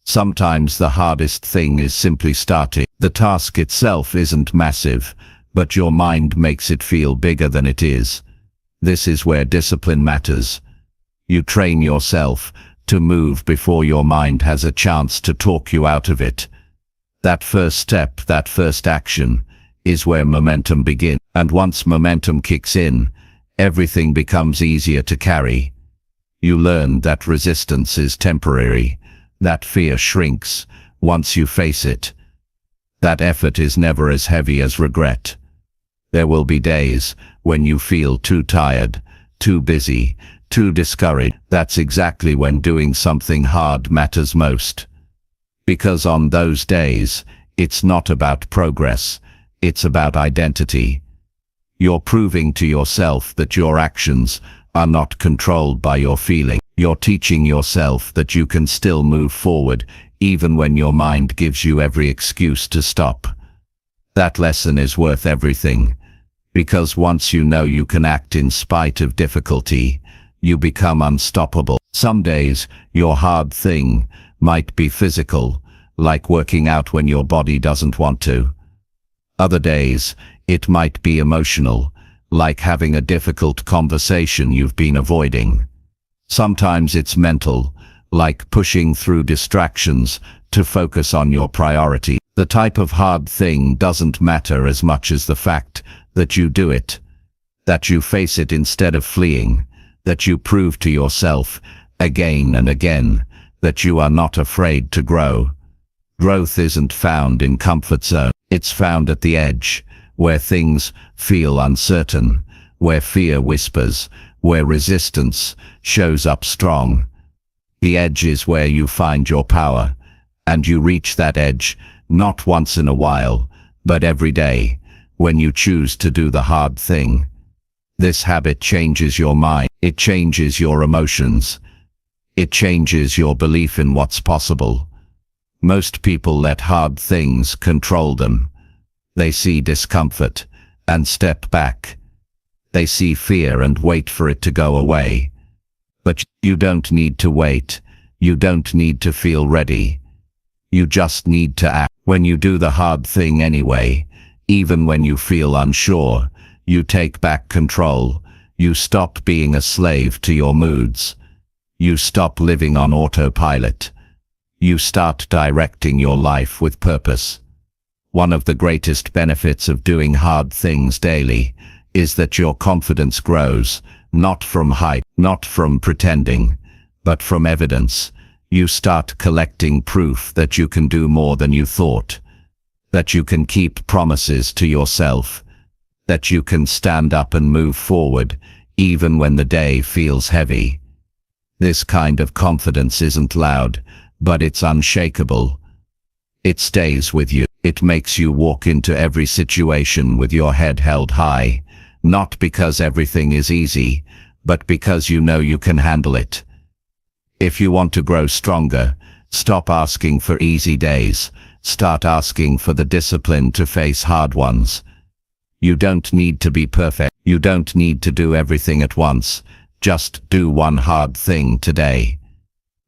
Sometimes the hardest thing is simply starting. The task itself isn't massive, but your mind makes it feel bigger than it is. This is where discipline matters. You train yourself to move before your mind has a chance to talk you out of it. That first step, that first action, is where momentum begins. And once momentum kicks in, everything becomes easier to carry. You learn that resistance is temporary, that fear shrinks once you face it, that effort is never as heavy as regret. There will be days when you feel too tired, too busy, too discouraged. That's exactly when doing something hard matters most. Because on those days, it's not about progress, it's about identity. You're proving to yourself that your actions are not controlled by your feeling. You're teaching yourself that you can still move forward, even when your mind gives you every excuse to stop. That lesson is worth everything, because once you know you can act in spite of difficulty, you become unstoppable. Some days, your hard thing might be physical, like working out when your body doesn't want to. Other days, it might be emotional, like having a difficult conversation you've been avoiding. Sometimes it's mental, like pushing through distractions to focus on your priority. The type of hard thing doesn't matter as much as the fact that you do it, that you face it instead of fleeing, that you prove to yourself again and again that you are not afraid to grow. Growth isn't found in comfort zone. It's found at the edge, where things feel uncertain, where fear whispers, where resistance shows up strong. The edge is where you find your power, and you reach that edge not once in a while, but every day, when you choose to do the hard thing. This habit changes your mind, it changes your emotions, it changes your belief in what's possible. Most people let hard things control them. They see discomfort and step back. They see fear and wait for it to go away. But you don't need to wait. You don't need to feel ready. You just need to act. When you do the hard thing anyway, even when you feel unsure, you take back control. You stop being a slave to your moods. You stop living on autopilot. You start directing your life with purpose. One of the greatest benefits of doing hard things daily is that your confidence grows, not from hype, not from pretending, but from evidence. You start collecting proof that you can do more than you thought, that you can keep promises to yourself, that you can stand up and move forward, even when the day feels heavy. This kind of confidence isn't loud, but it's unshakable. It stays with you. It makes you walk into every situation with your head held high, not because everything is easy, but because you know you can handle it. If you want to grow stronger, stop asking for easy days. Start asking for the discipline to face hard ones. You don't need to be perfect. You don't need to do everything at once. Just do one hard thing today.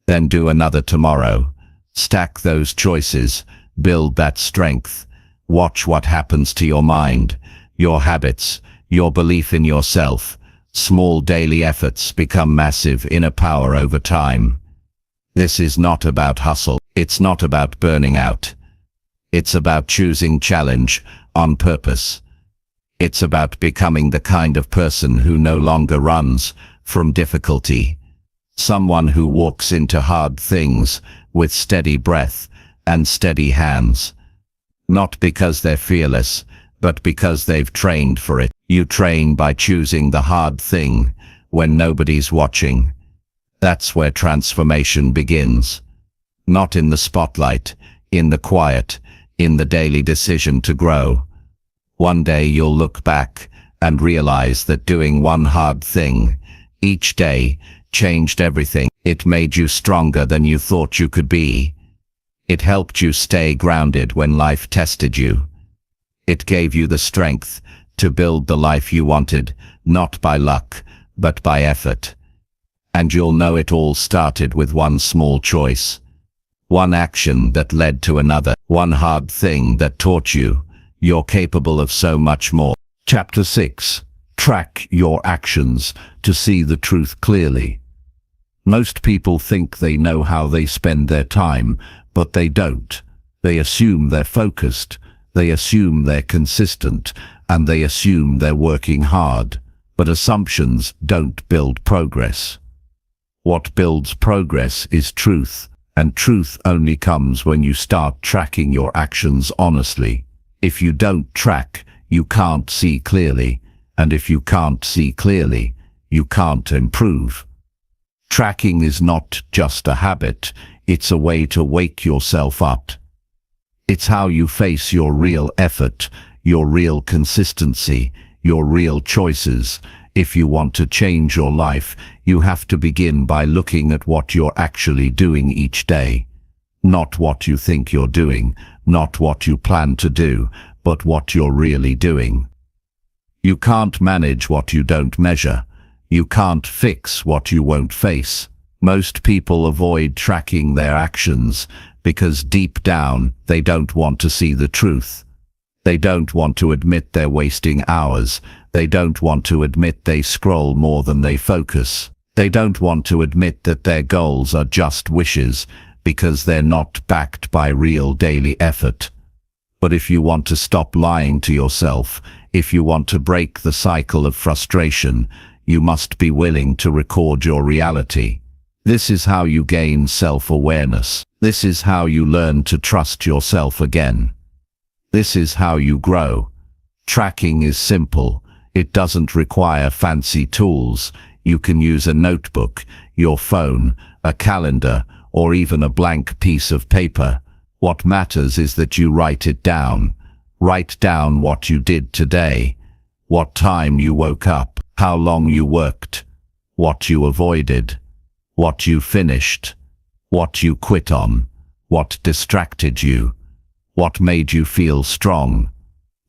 Then do another tomorrow. Stack those choices. Build that strength. Watch what happens to your mind, your habits, your belief in yourself. Small daily efforts become massive inner power over time. This is not about hustle. It's not about burning out. It's about choosing challenge on purpose. It's about becoming the kind of person who no longer runs from difficulty. Someone who walks into hard things with steady breath and steady hands. Not because they're fearless, but because they've trained for it. You train by choosing the hard thing when nobody's watching. That's where transformation begins. Not in the spotlight, in the quiet, in the daily decision to grow. One day you'll look back and realize that doing one hard thing each day changed everything. It made you stronger than you thought you could be. It helped you stay grounded when life tested you. It gave you the strength to build the life you wanted, not by luck, but by effort. And you'll know it all started with one small choice. One action that led to another. One hard thing that taught you you're capable of so much more. Chapter 6. Track your actions to see the truth clearly. Most people think they know how they spend their time, but they don't. They assume they're focused, they assume they're consistent, and they assume they're working hard. But assumptions don't build progress. What builds progress is truth, and truth only comes when you start tracking your actions honestly. If you don't track, you can't see clearly, and if you can't see clearly, you can't improve. Tracking is not just a habit, it's a way to wake yourself up. It's how you face your real effort, your real consistency, your real choices. If you want to change your life, you have to begin by looking at what you're actually doing each day. Not what you think you're doing, not what you plan to do, but what you're really doing. You can't manage what you don't measure. You can't fix what you won't face. Most people avoid tracking their actions because deep down they don't want to see the truth. They don't want to admit they're wasting hours. They don't want to admit they scroll more than they focus. They don't want to admit that their goals are just wishes because they're not backed by real daily effort. But if you want to stop lying to yourself, if you want to break the cycle of frustration, you must be willing to record your reality. This is how you gain self-awareness. This is how you learn to trust yourself again. This is how you grow. Tracking is simple. It doesn't require fancy tools. You can use a notebook, your phone, a calendar, or even a blank piece of paper. What matters is that you write it down. Write down what you did today, what time you woke up, how long you worked, what you avoided, what you finished, what you quit on, what distracted you, what made you feel strong.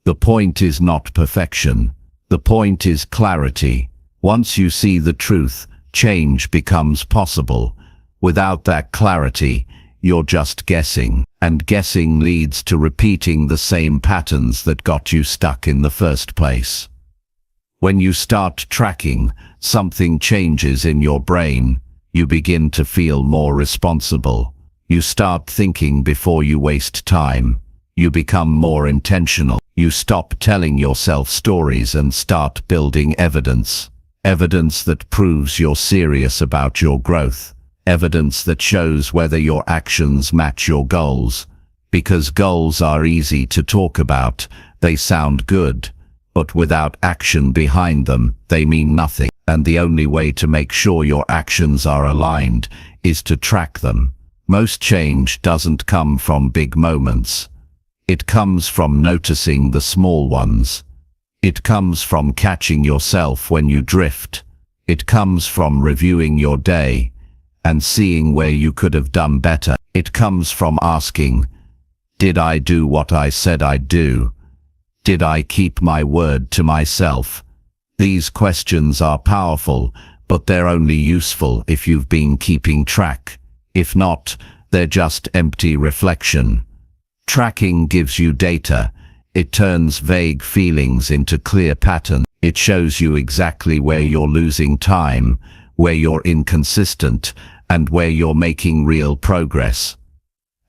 The point is not perfection. The point is clarity. Once you see the truth, change becomes possible. Without that clarity, you're just guessing, and guessing leads to repeating the same patterns that got you stuck in the first place. When you start tracking, something changes in your brain. You begin to feel more responsible. You start thinking before you waste time. You become more intentional. You stop telling yourself stories and start building evidence. Evidence that proves you're serious about your growth. evidence that shows whether your actions match your goals. Because goals are easy to talk about, they sound good, but without action behind them, they mean nothing. And the only way to make sure your actions are aligned is to track them. Most change doesn't come from big moments. It comes from noticing the small ones. It comes from catching yourself when you drift. It comes from reviewing your day and seeing where you could have done better. It comes from asking, did I do what I said I'd do? Did I keep my word to myself? These questions are powerful, but they're only useful if you've been keeping track. If not, they're just empty reflection. Tracking gives you data. It turns vague feelings into clear patterns. It shows you exactly where you're losing time, where you're inconsistent, and where you're making real progress.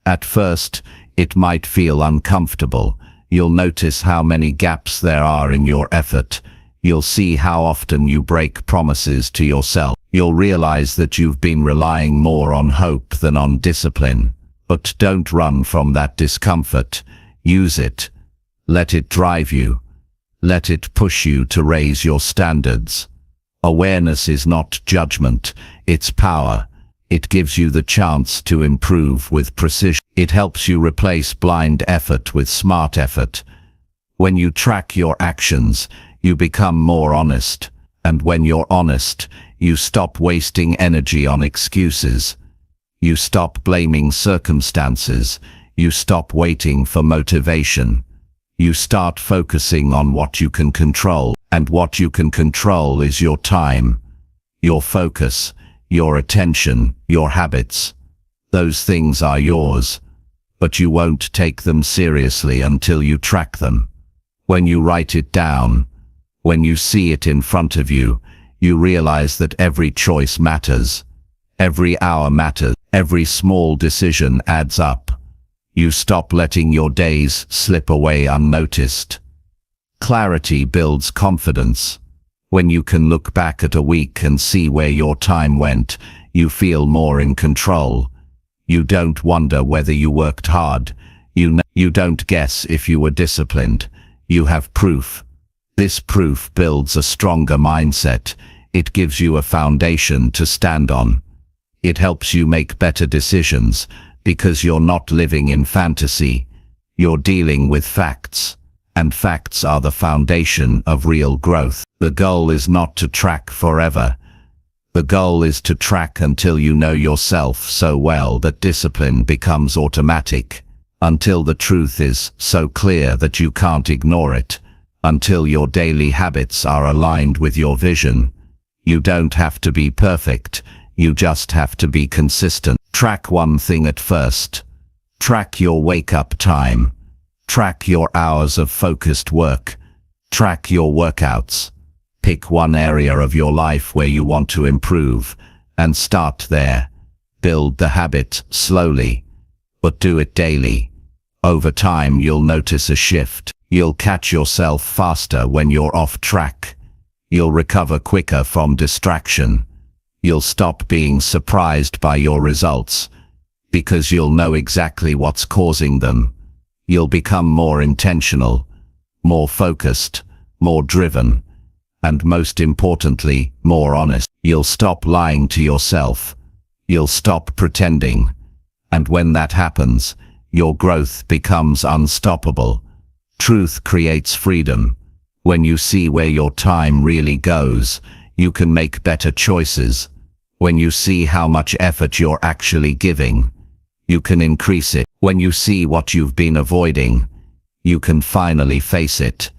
At first, it might feel uncomfortable. You'll notice how many gaps there are in your effort. You'll see how often you break promises to yourself. You'll realize that you've been relying more on hope than on discipline. But don't run from that discomfort. Use it. Let it drive you. Let it push you to raise your standards. Awareness is not judgment, it's power. It gives you the chance to improve with precision. It helps you replace blind effort with smart effort. When you track your actions, you become more honest. And when you're honest, you stop wasting energy on excuses. You stop blaming circumstances. You stop waiting for motivation. You start focusing on what you can control. And what you can control is your time, your focus, your attention, your habits. Those things are yours, but you won't take them seriously until you track them. When you write it down, when you see it in front of you, you realize that every choice matters. Every hour matters. Every small decision adds up. You stop letting your days slip away unnoticed. Clarity builds confidence. When you can look back at a week and see where your time went, you feel more in control. You don't wonder whether you worked hard. You don't guess if you were disciplined. You have proof. This proof builds a stronger mindset. It gives you a foundation to stand on. It helps you make better decisions because you're not living in fantasy. You're dealing with facts. And facts are the foundation of real growth. The goal is not to track forever. The goal is to track until you know yourself so well that discipline becomes automatic. Until the truth is so clear that you can't ignore it. Until your daily habits are aligned with your vision. You don't have to be perfect. You just have to be consistent. Track one thing at first. Track your wake-up time. Track your hours of focused work. Track your workouts. Pick one area of your life where you want to improve, and start there. Build the habit slowly, but do it daily. Over time you'll notice a shift. You'll catch yourself faster when you're off track. You'll recover quicker from distraction. You'll stop being surprised by your results, because you'll know exactly what's causing them. You'll become more intentional, more focused, more driven, and most importantly, more honest. You'll stop lying to yourself. You'll stop pretending. And when that happens, your growth becomes unstoppable. Truth creates freedom. When you see where your time really goes, you can make better choices. When you see how much effort you're actually giving, you can increase it. When you see what you've been avoiding, you can finally face it.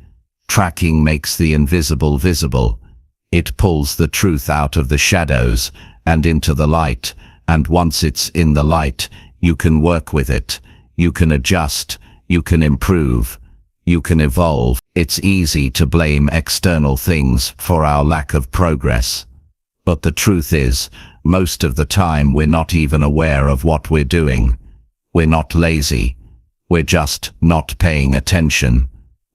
Tracking makes the invisible visible. It pulls the truth out of the shadows and into the light, and once it's in the light, you can work with it. You can adjust. You can improve. You can evolve. It's easy to blame external things for our lack of progress. But the truth is, most of the time we're not even aware of what we're doing. We're not lazy. We're just not paying attention.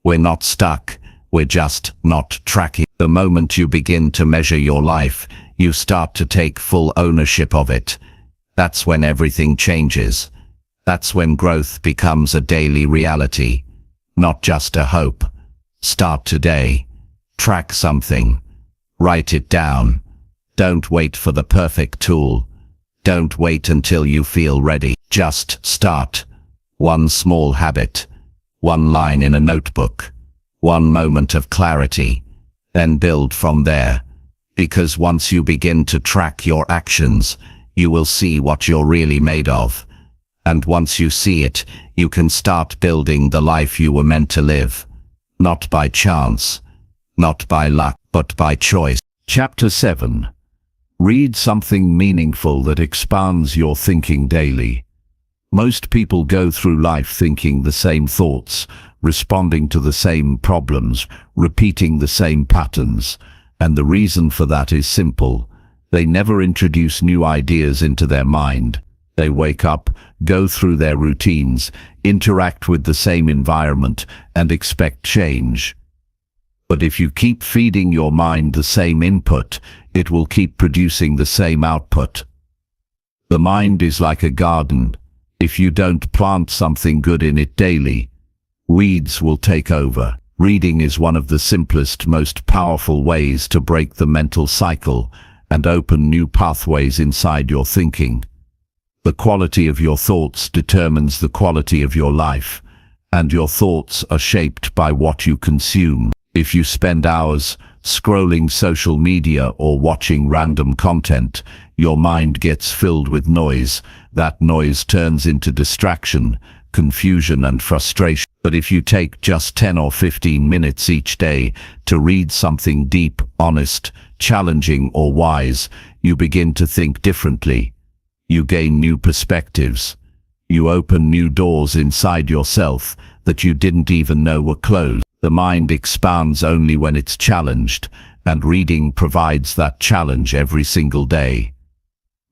We're not stuck. We're just not tracking. The moment you begin to measure your life, you start to take full ownership of it. That's when everything changes. That's when growth becomes a daily reality, not just a hope. Start today. Track something. Write it down. Don't wait for the perfect tool. Don't wait until you feel ready. Just start. One small habit. One line in a notebook. One moment of clarity. Then build from there. Because once you begin to track your actions, you will see what you're really made of. And once you see it, you can start building the life you were meant to live. Not by chance, not by luck, but by choice. Chapter 7. Read something meaningful that expands your thinking daily. Most people go through life thinking the same thoughts, responding to the same problems, repeating the same patterns. And the reason for that is simple. They never introduce new ideas into their mind. They wake up, go through their routines, interact with the same environment, and expect change. But if you keep feeding your mind the same input, it will keep producing the same output. The mind is like a garden. If you don't plant something good in it daily, weeds will take over. Reading is one of the simplest, most powerful ways to break the mental cycle and open new pathways inside your thinking. The quality of your thoughts determines the quality of your life, and your thoughts are shaped by what you consume. If you spend hours scrolling social media or watching random content, your mind gets filled with noise. That noise turns into distraction, confusion, and frustration. But if you take just 10 or 15 minutes each day to read something deep, honest, challenging, or wise, you begin to think differently. You gain new perspectives. You open new doors inside yourself that you didn't even know were closed. The mind expands only when it's challenged, and reading provides that challenge every single day.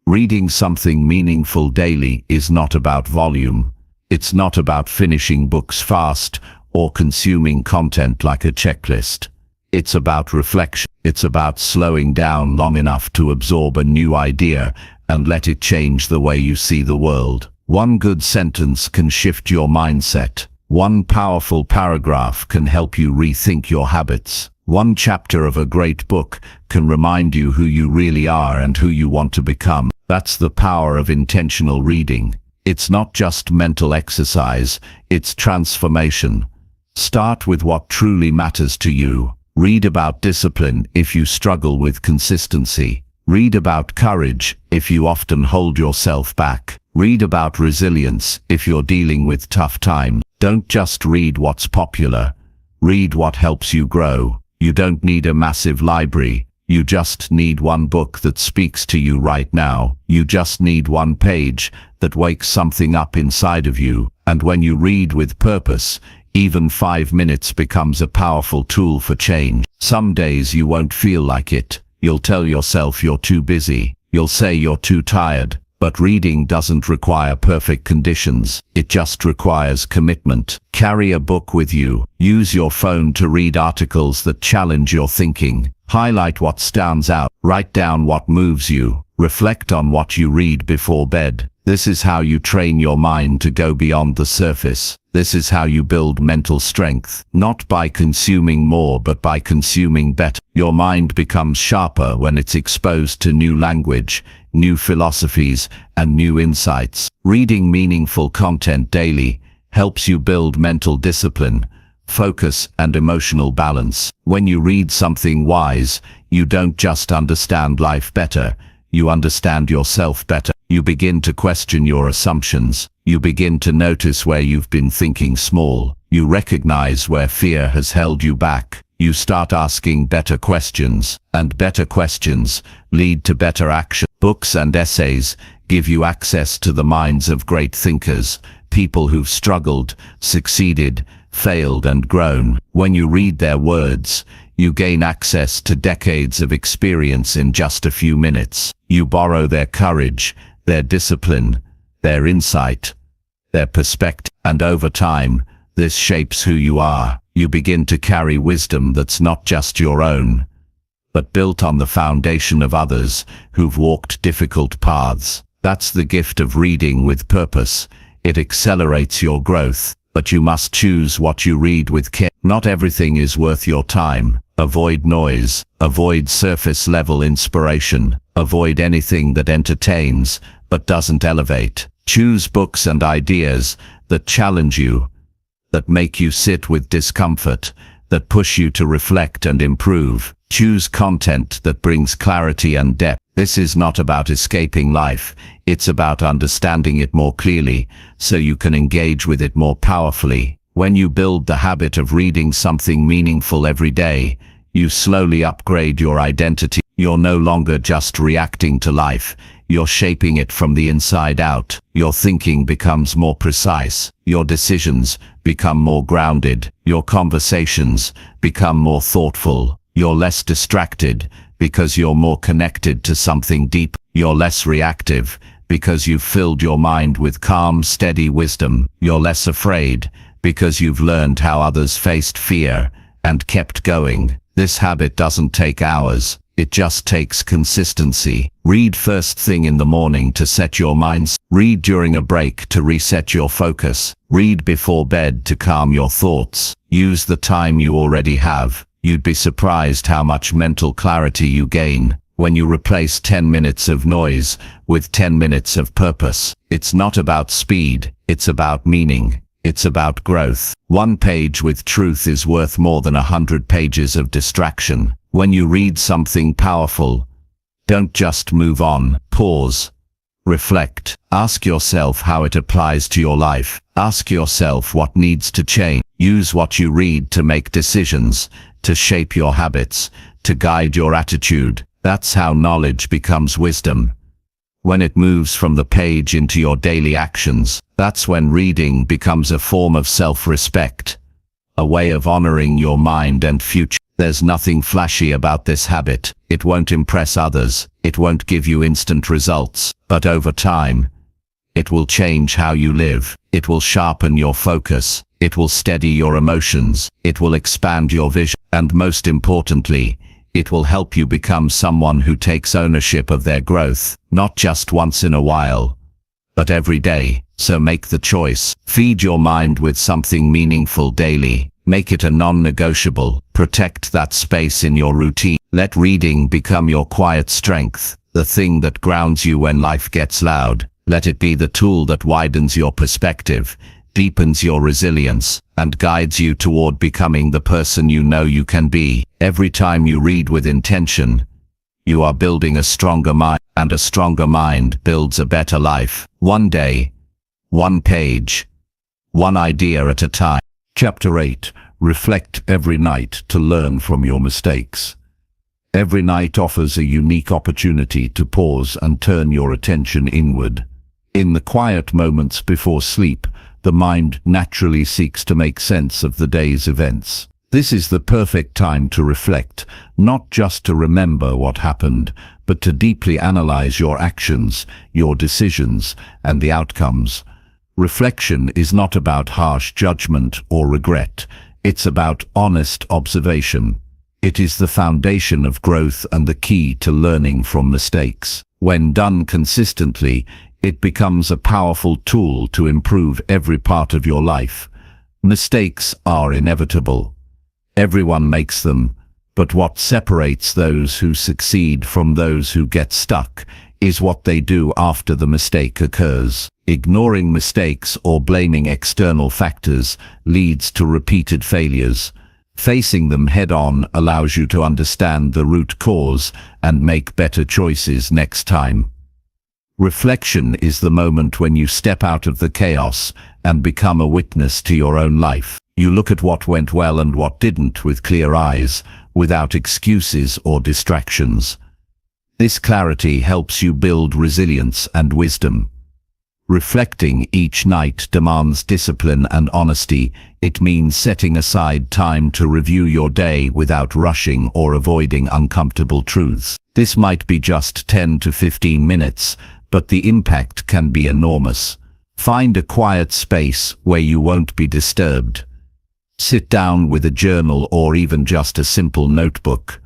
Reading something meaningful daily is not about volume. It's not about finishing books fast or consuming content like a checklist. It's about reflection. It's about slowing down long enough to absorb a new idea and let it change the way you see the world. One good sentence can shift your mindset. One powerful paragraph can help you rethink your habits. One chapter of a great book can remind you who you really are and who you want to become. That's the power of intentional reading. It's not just mental exercise, it's transformation. Start with what truly matters to you. Read about discipline if you struggle with consistency. Read about courage if you often hold yourself back. Read about resilience if you're dealing with tough times. Don't just read what's popular. Read what helps you grow. You don't need a massive library. You just need one book that speaks to you right now. You just need one page that wakes something up inside of you. And when you read with purpose, even 5 minutes becomes a powerful tool for change. Some days you won't feel like it. You'll tell yourself you're too busy. You'll say you're too tired. But reading doesn't require perfect conditions. It just requires commitment. Carry a book with you. Use your phone to read articles that challenge your thinking. Highlight what stands out. Write down what moves you. Reflect on what you read before bed. This is how you train your mind to go beyond the surface. This is how you build mental strength, not by consuming more but by consuming better. Your mind becomes sharper when it's exposed to new language, new philosophies, and new insights. Reading meaningful content daily helps you build mental discipline, focus, and emotional balance. When you read something wise, you don't just understand life better, you understand yourself better. You begin to question your assumptions. You begin to notice where you've been thinking small. You recognize where fear has held you back. You start asking better questions, and better questions lead to better action. Books and essays give you access to the minds of great thinkers, people who've struggled, succeeded, failed, and grown. When you read their words, you gain access to decades of experience in just a few minutes. You borrow their courage, their discipline, their insight, their perspective, and over time, this shapes who you are. You begin to carry wisdom that's not just your own, but built on the foundation of others who've walked difficult paths. That's the gift of reading with purpose. It accelerates your growth, but you must choose what you read with care. Not everything is worth your time. Avoid noise, avoid surface-level inspiration, avoid anything that entertains but doesn't elevate. Choose books and ideas that challenge you, that make you sit with discomfort, that push you to reflect and improve. Choose content that brings clarity and depth. This is not about escaping life, it's about understanding it more clearly, so you can engage with it more powerfully. When you build the habit of reading something meaningful every day, you slowly upgrade your identity. You're no longer just reacting to life, you're shaping it from the inside out. Your thinking becomes more precise, your decisions become more grounded, your conversations become more thoughtful. You're less distracted because you're more connected to something deep. You're less reactive because you've filled your mind with calm, steady wisdom. You're less afraid because you've learned how others faced fear and kept going. This habit doesn't take hours, it just takes consistency. Read first thing in the morning to set your mind. Read during a break to reset your focus. Read before bed to calm your thoughts. Use the time you already have. You'd be surprised how much mental clarity you gain when you replace 10 minutes of noise with 10 minutes of purpose. It's not about speed, it's about meaning. It's about growth. One page with truth is worth more than 100 pages of distraction. When you read something powerful, don't just move on. Pause. Reflect. Ask yourself how it applies to your life. Ask yourself what needs to change. Use what you read to make decisions, to shape your habits, to guide your attitude. That's how knowledge becomes wisdom. When it moves from the page into your daily actions, that's when reading becomes a form of self-respect, a way of honoring your mind and future. There's nothing flashy about this habit. It won't impress others. It won't give you instant results. But over time, it will change how you live. It will sharpen your focus. It will steady your emotions. It will expand your vision. And most importantly, it will help you become someone who takes ownership of their growth, not just once in a while, but every day. So make the choice. Feed your mind with something meaningful daily. Make it a non-negotiable. Protect that space in your routine. Let reading become your quiet strength, the thing that grounds you when life gets loud. Let it be the tool that widens your perspective, deepens your resilience, and guides you toward becoming the person you know you can be. Every time you read with intention, you are building a stronger mind, and a stronger mind builds a better life. One day, one page, one idea at a time. Chapter 8. Reflect every night to learn from your mistakes. Every night offers a unique opportunity to pause and turn your attention inward. In the quiet moments before sleep, the mind naturally seeks to make sense of the day's events. This is the perfect time to reflect, not just to remember what happened, but to deeply analyze your actions, your decisions, and the outcomes. Reflection is not about harsh judgment or regret. It's about honest observation. It is the foundation of growth and the key to learning from mistakes. When done consistently, it becomes a powerful tool to improve every part of your life. Mistakes are inevitable. Everyone makes them, but what separates those who succeed from those who get stuck is what they do after the mistake occurs. Ignoring mistakes or blaming external factors leads to repeated failures. Facing them head-on allows you to understand the root cause and make better choices next time. Reflection is the moment when you step out of the chaos and become a witness to your own life. You look at what went well and what didn't with clear eyes, without excuses or distractions. This clarity helps you build resilience and wisdom. Reflecting each night demands discipline and honesty. It means setting aside time to review your day without rushing or avoiding uncomfortable truths. This might be just 10 to 15 minutes, but the impact can be enormous. Find a quiet space where you won't be disturbed. Sit down with a journal or even just a simple notebook.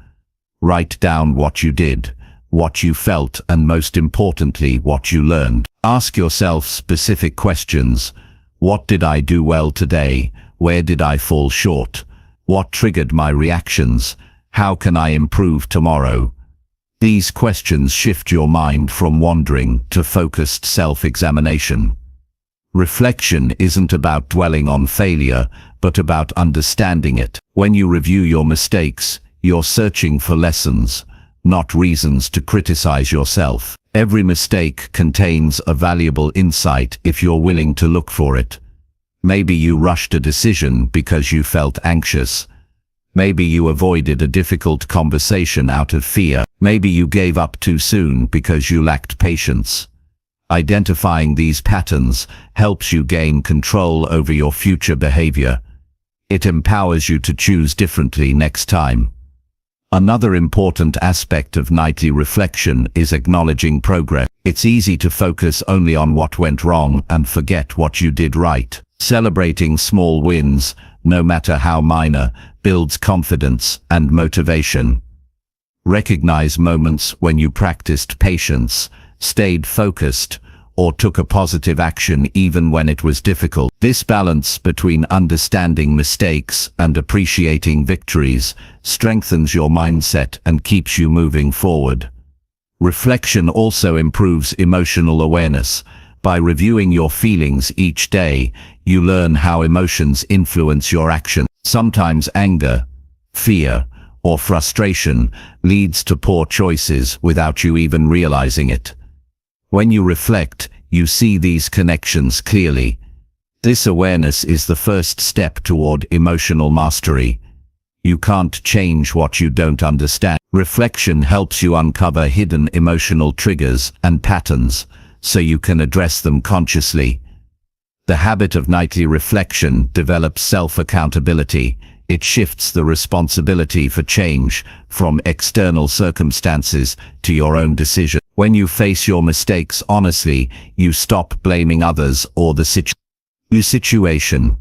Write down what you did, what you felt, and most importantly, what you learned. Ask yourself specific questions. What did I do well today? Where did I fall short? What triggered my reactions? How can I improve tomorrow? These questions shift your mind from wandering to focused self-examination. Reflection isn't about dwelling on failure, but about understanding it. When you review your mistakes, you're searching for lessons, not reasons to criticize yourself. Every mistake contains a valuable insight if you're willing to look for it. Maybe you rushed a decision because you felt anxious. Maybe you avoided a difficult conversation out of fear. Maybe you gave up too soon because you lacked patience. Identifying these patterns helps you gain control over your future behavior. It empowers you to choose differently next time. Another important aspect of nightly reflection is acknowledging progress. It's easy to focus only on what went wrong and forget what you did right. Celebrating small wins, no matter how minor, builds confidence and motivation. Recognize moments when you practiced patience, stayed focused, or took a positive action even when it was difficult. This balance between understanding mistakes and appreciating victories strengthens your mindset and keeps you moving forward. Reflection also improves emotional awareness. By reviewing your feelings each day, you learn how emotions influence your action. Sometimes anger, fear, or frustration leads to poor choices without you even realizing it. When you reflect, you see these connections clearly. This awareness is the first step toward emotional mastery. You can't change what you don't understand. Reflection helps you uncover hidden emotional triggers and patterns, so you can address them consciously. The habit of nightly reflection develops self-accountability. It shifts the responsibility for change from external circumstances to your own decision. When you face your mistakes honestly, you stop blaming others or the situation.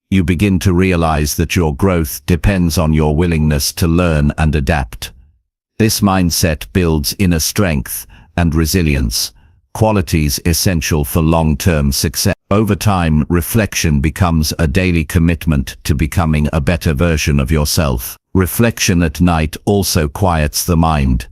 You begin to realize that your growth depends on your willingness to learn and adapt. This mindset builds inner strength and resilience, qualities essential for long-term success. Over time, reflection becomes a daily commitment to becoming a better version of yourself. Reflection at night also quiets the mind.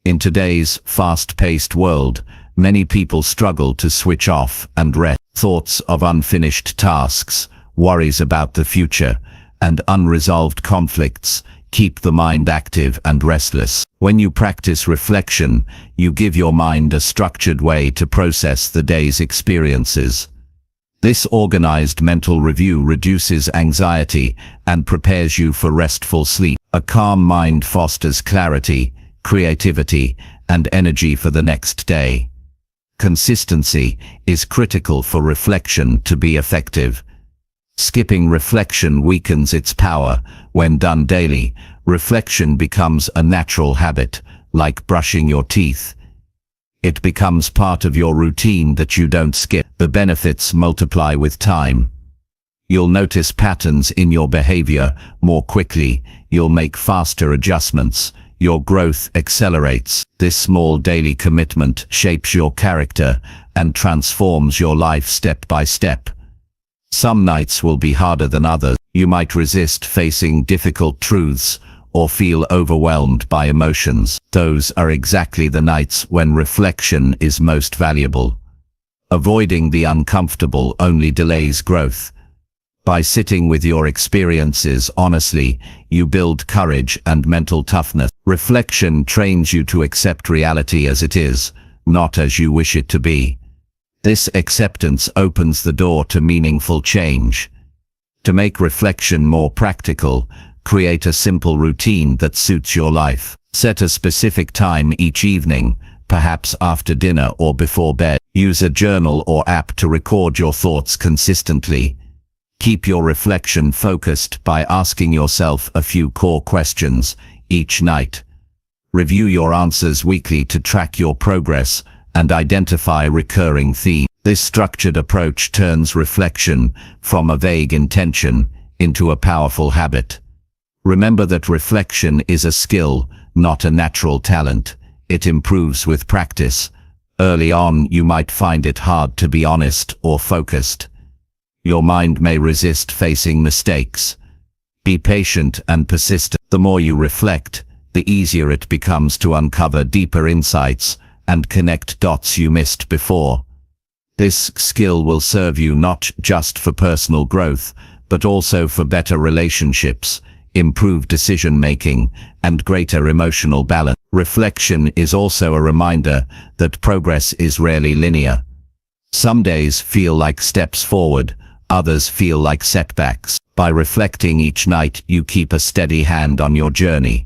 In today's fast-paced world, many people struggle to switch off and rest. Thoughts of unfinished tasks, worries about the future, and unresolved conflicts keep the mind active and restless. When you practice reflection, you give your mind a structured way to process the day's experiences. This organized mental review reduces anxiety and prepares you for restful sleep. A calm mind fosters clarity, creativity, and energy for the next day. Consistency is critical for reflection to be effective. Skipping reflection weakens its power. When done daily, reflection becomes a natural habit, like brushing your teeth. It becomes part of your routine that you don't skip. The benefits multiply with time. You'll notice patterns in your behavior more quickly. You'll make faster adjustments. Your growth accelerates. This small daily commitment shapes your character and transforms your life step by step. Some nights will be harder than others. You might resist facing difficult truths or feel overwhelmed by emotions. Those are exactly the nights when reflection is most valuable. Avoiding the uncomfortable only delays growth. By sitting with your experiences honestly, you build courage and mental toughness. Reflection trains you to accept reality as it is, not as you wish it to be. This acceptance opens the door to meaningful change. To make reflection more practical, create a simple routine that suits your life. Set a specific time each evening, perhaps after dinner or before bed. Use a journal or app to record your thoughts consistently. Keep your reflection focused by asking yourself a few core questions each night. Review your answers weekly to track your progress and identify recurring themes. This structured approach turns reflection from a vague intention into a powerful habit. Remember that reflection is a skill, not a natural talent. it improves with practice. Early on, you might find it hard to be honest or focused. Your mind may resist facing mistakes. Be patient and persistent. The more you reflect, the easier it becomes to uncover deeper insights and connect dots you missed before. This skill will serve you not just for personal growth, but also for better relationships, improved decision-making, and greater emotional balance. Reflection is also a reminder that progress is rarely linear. Some days feel like steps forward, others feel like setbacks. By reflecting each night, you keep a steady hand on your journey.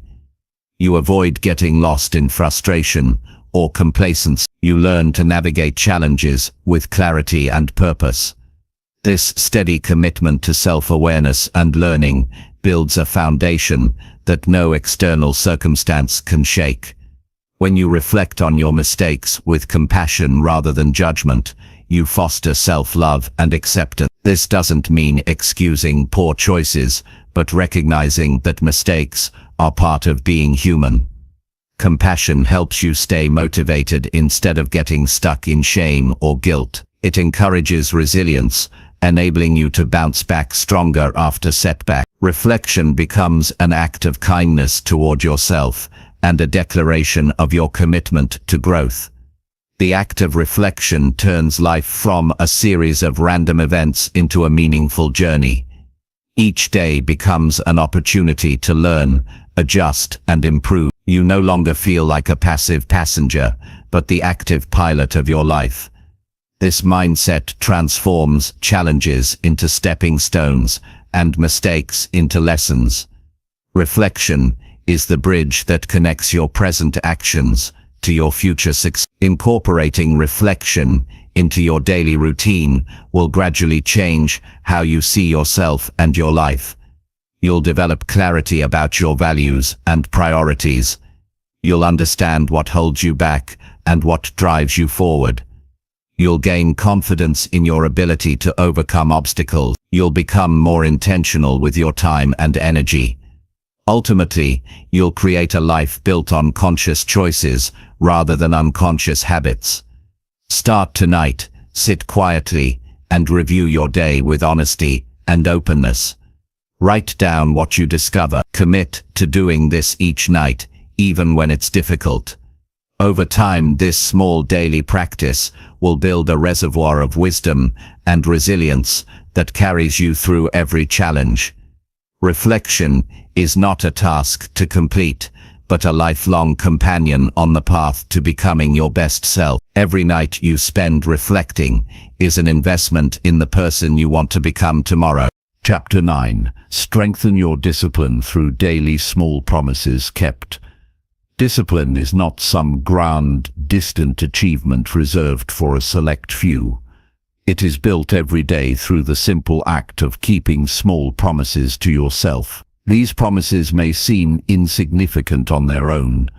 You avoid getting lost in frustration or complacency. You learn to navigate challenges with clarity and purpose. This steady commitment to self-awareness and learning builds a foundation that no external circumstance can shake. When you reflect on your mistakes with compassion rather than judgment, you foster self-love and acceptance. This doesn't mean excusing poor choices, but recognizing that mistakes are part of being human. Compassion helps you stay motivated instead of getting stuck in shame or guilt. It encourages resilience, enabling you to bounce back stronger after setback. Reflection becomes an act of kindness toward yourself and a declaration of your commitment to growth. The act of reflection turns life from a series of random events into a meaningful journey. Each day becomes an opportunity to learn, adjust, and improve. You no longer feel like a passive passenger, but the active pilot of your life. This mindset transforms challenges into stepping stones and mistakes into lessons. Reflection is the bridge that connects your present actions to your future success. Incorporating reflection into your daily routine will gradually change how you see yourself and your life. You'll develop clarity about your values and priorities. You'll understand what holds you back and what drives you forward. You'll gain confidence in your ability to overcome obstacles. You'll become more intentional with your time and energy. Ultimately, you'll create a life built on conscious choices rather than unconscious habits. Start tonight, sit quietly, and review your day with honesty and openness. Write down what you discover. Commit to doing this each night, even when it's difficult. Over time, this small daily practice will build a reservoir of wisdom and resilience that carries you through every challenge. Reflection is not a task to complete, but a lifelong companion on the path to becoming your best self. Every night you spend reflecting is an investment in the person you want to become tomorrow. Chapter 9. Strengthen your discipline through daily small promises kept. Discipline is not some grand, distant achievement reserved for a select few. It is built every day through the simple act of keeping small promises to yourself. These promises may seem insignificant on their own,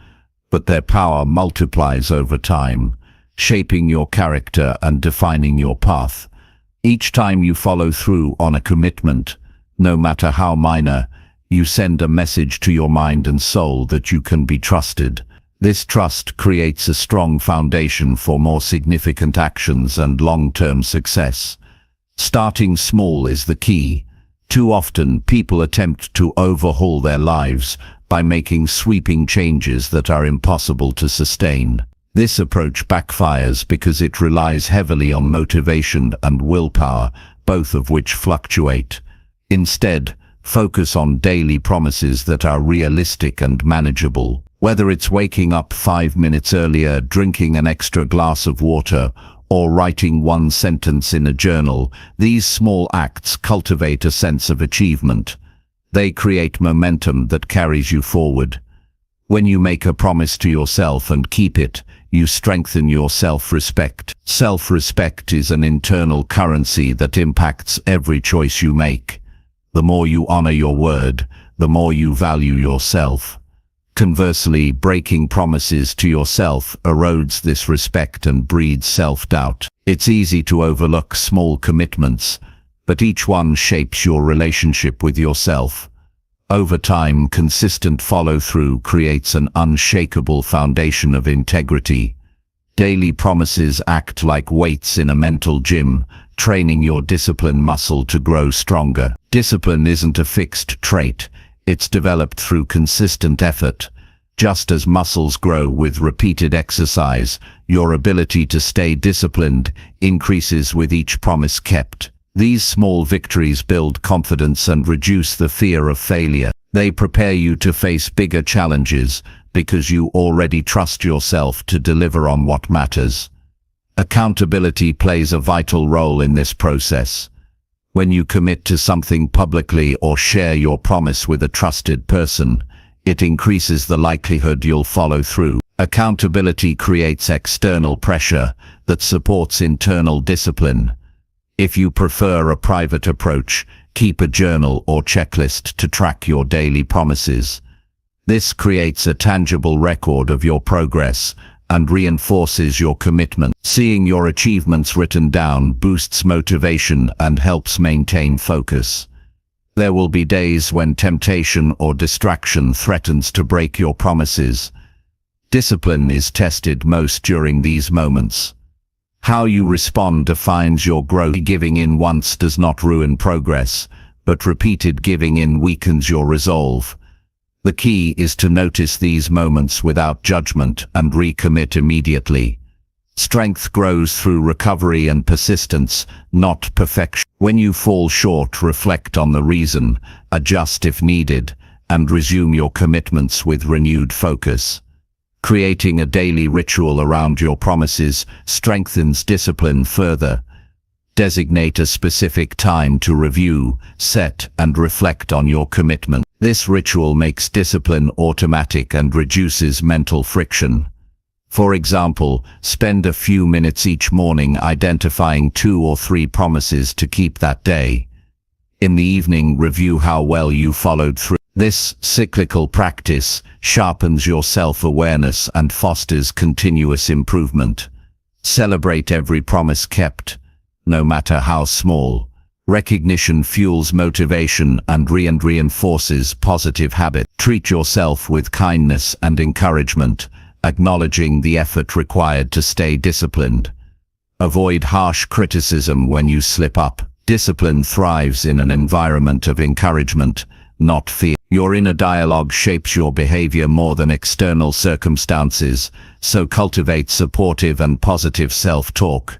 but their power multiplies over time, shaping your character and defining your path. Each time you follow through on a commitment, no matter how minor, you send a message to your mind and soul that you can be trusted. This trust creates a strong foundation for more significant actions and long-term success. Starting small is the key. Too often, people attempt to overhaul their lives by making sweeping changes that are impossible to sustain. This approach backfires because it relies heavily on motivation and willpower, both of which fluctuate. Instead, focus on daily promises that are realistic and manageable. Whether it's waking up 5 minutes earlier, drinking an extra glass of water, or writing one sentence in a journal, these small acts cultivate a sense of achievement. They create momentum that carries you forward. When you make a promise to yourself and keep it, you strengthen your self-respect. Self-respect is an internal currency that impacts every choice you make. The more you honor your word, the more you value yourself. Conversely, breaking promises to yourself erodes this respect and breeds self-doubt. It's easy to overlook small commitments, but each one shapes your relationship with yourself. Over time, consistent follow-through creates an unshakable foundation of integrity. Daily promises act like weights in a mental gym, training your discipline muscle to grow stronger. Discipline isn't a fixed trait, it's developed through consistent effort. Just as muscles grow with repeated exercise, your ability to stay disciplined increases with each promise kept. These small victories build confidence and reduce the fear of failure. They prepare you to face bigger challenges because you already trust yourself to deliver on what matters. Accountability plays a vital role in this process. When you commit to something publicly or share your promise with a trusted person, it increases the likelihood you'll follow through. Accountability creates external pressure that supports internal discipline. If you prefer a private approach, keep a journal or checklist to track your daily promises. This creates a tangible record of your progress and reinforces your commitment. Seeing your achievements written down boosts motivation and helps maintain focus. There will be days when temptation or distraction threatens to break your promises. Discipline is tested most during these moments. How you respond defines your growth. Giving in once does not ruin progress, but repeated giving in weakens your resolve. The key is to notice these moments without judgment and recommit immediately. Strength grows through recovery and persistence, not perfection. When you fall short, reflect on the reason, adjust if needed, and resume your commitments with renewed focus. Creating a daily ritual around your promises strengthens discipline further. Designate a specific time to review, set, and reflect on your commitment. This ritual makes discipline automatic and reduces mental friction. For example, spend a few minutes each morning identifying 2 or 3 promises to keep that day. In the evening, review how well you followed through. This cyclical practice sharpens your self-awareness and fosters continuous improvement. Celebrate every promise kept, no matter how small. Recognition fuels motivation and reinforces positive habits. Treat yourself with kindness and encouragement, acknowledging the effort required to stay disciplined. Avoid harsh criticism when you slip up. Discipline thrives in an environment of encouragement, not fear. Your inner dialogue shapes your behavior more than external circumstances, so cultivate supportive and positive self-talk.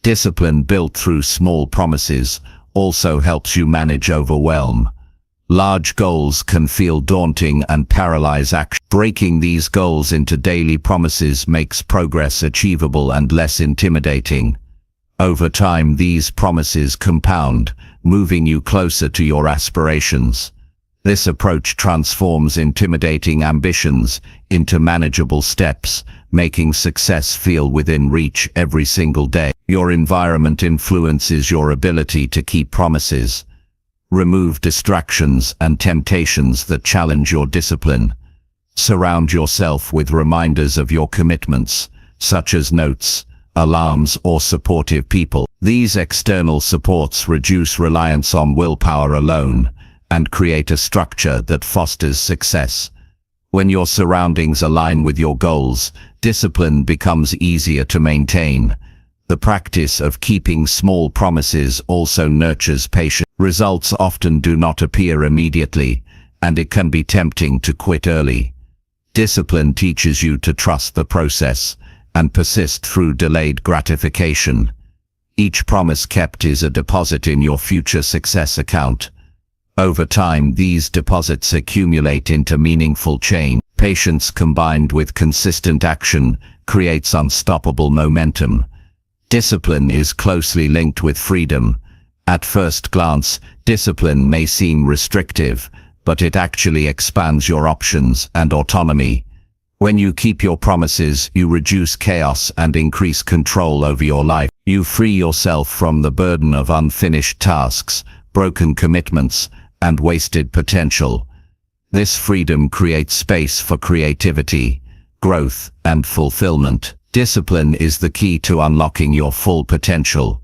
Discipline built through small promises also helps you manage overwhelm. Large goals can feel daunting and paralyze action. Breaking these goals into daily promises makes progress achievable and less intimidating. Over time, these promises compound, moving you closer to your aspirations. This approach transforms intimidating ambitions into manageable steps, making success feel within reach every single day. Your environment influences your ability to keep promises. Remove distractions and temptations that challenge your discipline. Surround yourself with reminders of your commitments, such as notes, alarms, or supportive people. These external supports reduce reliance on willpower alone and create a structure that fosters success. When your surroundings align with your goals, discipline becomes easier to maintain. The practice of keeping small promises also nurtures patience. Results often do not appear immediately, and it can be tempting to quit early. Discipline teaches you to trust the process and persist through delayed gratification. Each promise kept is a deposit in your future success account. Over time, these deposits accumulate into meaningful change. Patience combined with consistent action creates unstoppable momentum. Discipline is closely linked with freedom. At first glance, discipline may seem restrictive, but it actually expands your options and autonomy. When you keep your promises, you reduce chaos and increase control over your life. You free yourself from the burden of unfinished tasks, broken commitments, and wasted potential. This freedom creates space for creativity, growth, and fulfillment. Discipline is the key to unlocking your full potential.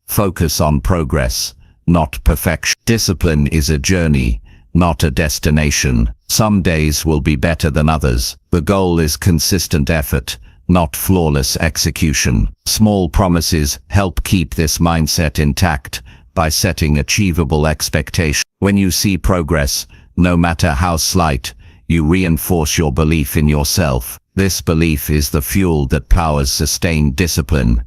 Focus on progress, not perfection. Discipline is a journey, not a destination. Some days will be better than others. The goal is consistent effort, not flawless execution. Small promises help keep this mindset intact by setting achievable expectations. When you see progress, no matter how slight, you reinforce your belief in yourself. This belief is the fuel that powers sustained discipline.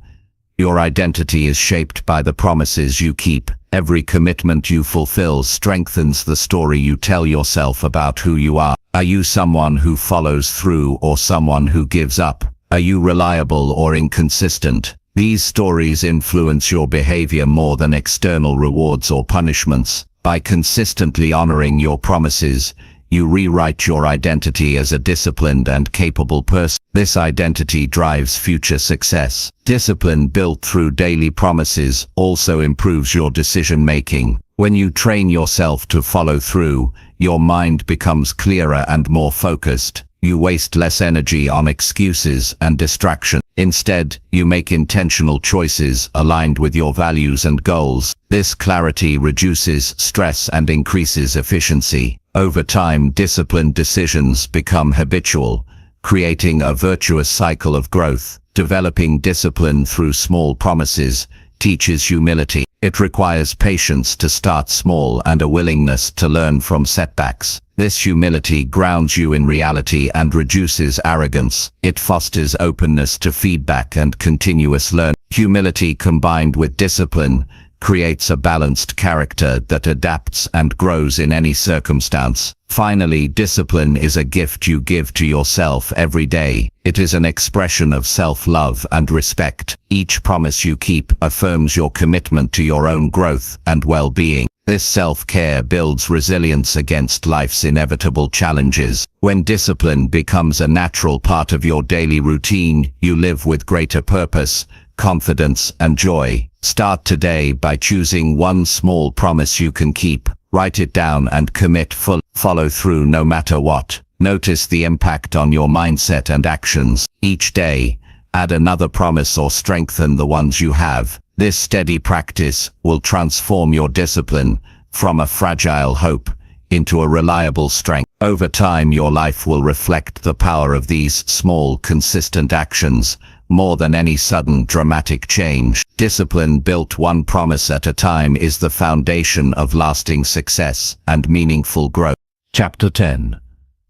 Your identity is shaped by the promises you keep. Every commitment you fulfill strengthens the story you tell yourself about who you are. Are you someone who follows through or someone who gives up? Are you reliable or inconsistent? These stories influence your behavior more than external rewards or punishments. By consistently honoring your promises, you rewrite your identity as a disciplined and capable person. This identity drives future success. Discipline built through daily promises also improves your decision-making. When you train yourself to follow through, your mind becomes clearer and more focused. You waste less energy on excuses and distraction. Instead, you make intentional choices aligned with your values and goals. This clarity reduces stress and increases efficiency. Over time, disciplined decisions become habitual, creating a virtuous cycle of growth. Developing discipline through small promises teaches humility. It requires patience to start small and a willingness to learn from setbacks. This humility grounds you in reality and reduces arrogance. It fosters openness to feedback and continuous learning. Humility combined with discipline creates a balanced character that adapts and grows in any circumstance. Finally, discipline is a gift you give to yourself every day. It is an expression of self-love and respect. Each promise you keep affirms your commitment to your own growth and well-being. This self-care builds resilience against life's inevitable challenges. When discipline becomes a natural part of your daily routine, you live with greater purpose, confidence, and joy. Start today by choosing one small promise you can keep. Write it down and commit full. Follow through no matter what. Notice the impact on your mindset and actions. Each day, add another promise or strengthen the ones you have. This steady practice will transform your discipline from a fragile hope into a reliable strength. Over time, your life will reflect the power of these small, consistent actions more than any sudden dramatic change. Discipline built one promise at a time is the foundation of lasting success and meaningful growth. Chapter 10.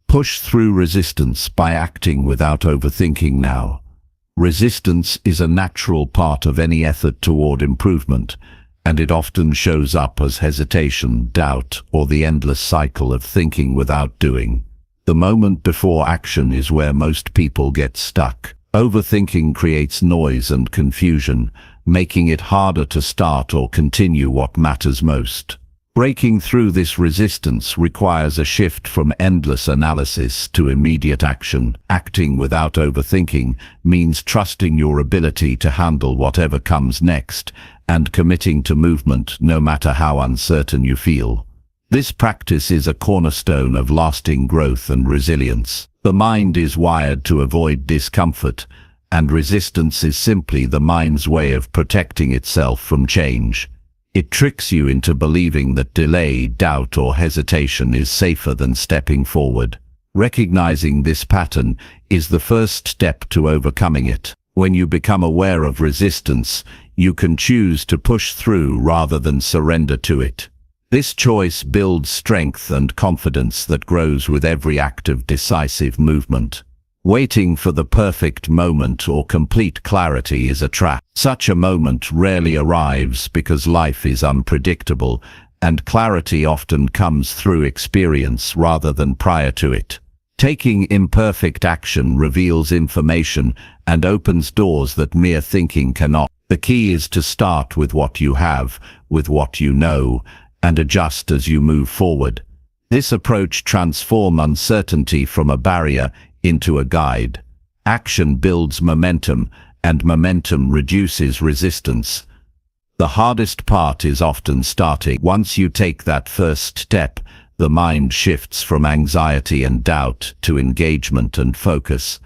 Push through resistance by acting without overthinking now. Resistance is a natural part of any effort toward improvement, and it often shows up as hesitation, doubt, or the endless cycle of thinking without doing. The moment before action is where most people get stuck. Overthinking creates noise and confusion, making it harder to start or continue what matters most. Breaking through this resistance requires a shift from endless analysis to immediate action. Acting without overthinking means trusting your ability to handle whatever comes next and committing to movement no matter how uncertain you feel. This practice is a cornerstone of lasting growth and resilience. The mind is wired to avoid discomfort, and resistance is simply the mind's way of protecting itself from change. It tricks you into believing that delay, doubt, or hesitation is safer than stepping forward. Recognizing this pattern is the first step to overcoming it. When you become aware of resistance, you can choose to push through rather than surrender to it. This choice builds strength and confidence that grows with every act of decisive movement. Waiting for the perfect moment or complete clarity is a trap. Such a moment rarely arrives because life is unpredictable, and clarity often comes through experience rather than prior to it. Taking imperfect action reveals information and opens doors that mere thinking cannot. The key is to start with what you have, with what you know, and adjust as you move forward. This approach transforms uncertainty from a barrier into a guide. Action builds momentum, and momentum reduces resistance. The hardest part is often starting. Once you take that first step, the mind shifts from anxiety and doubt to engagement and focus.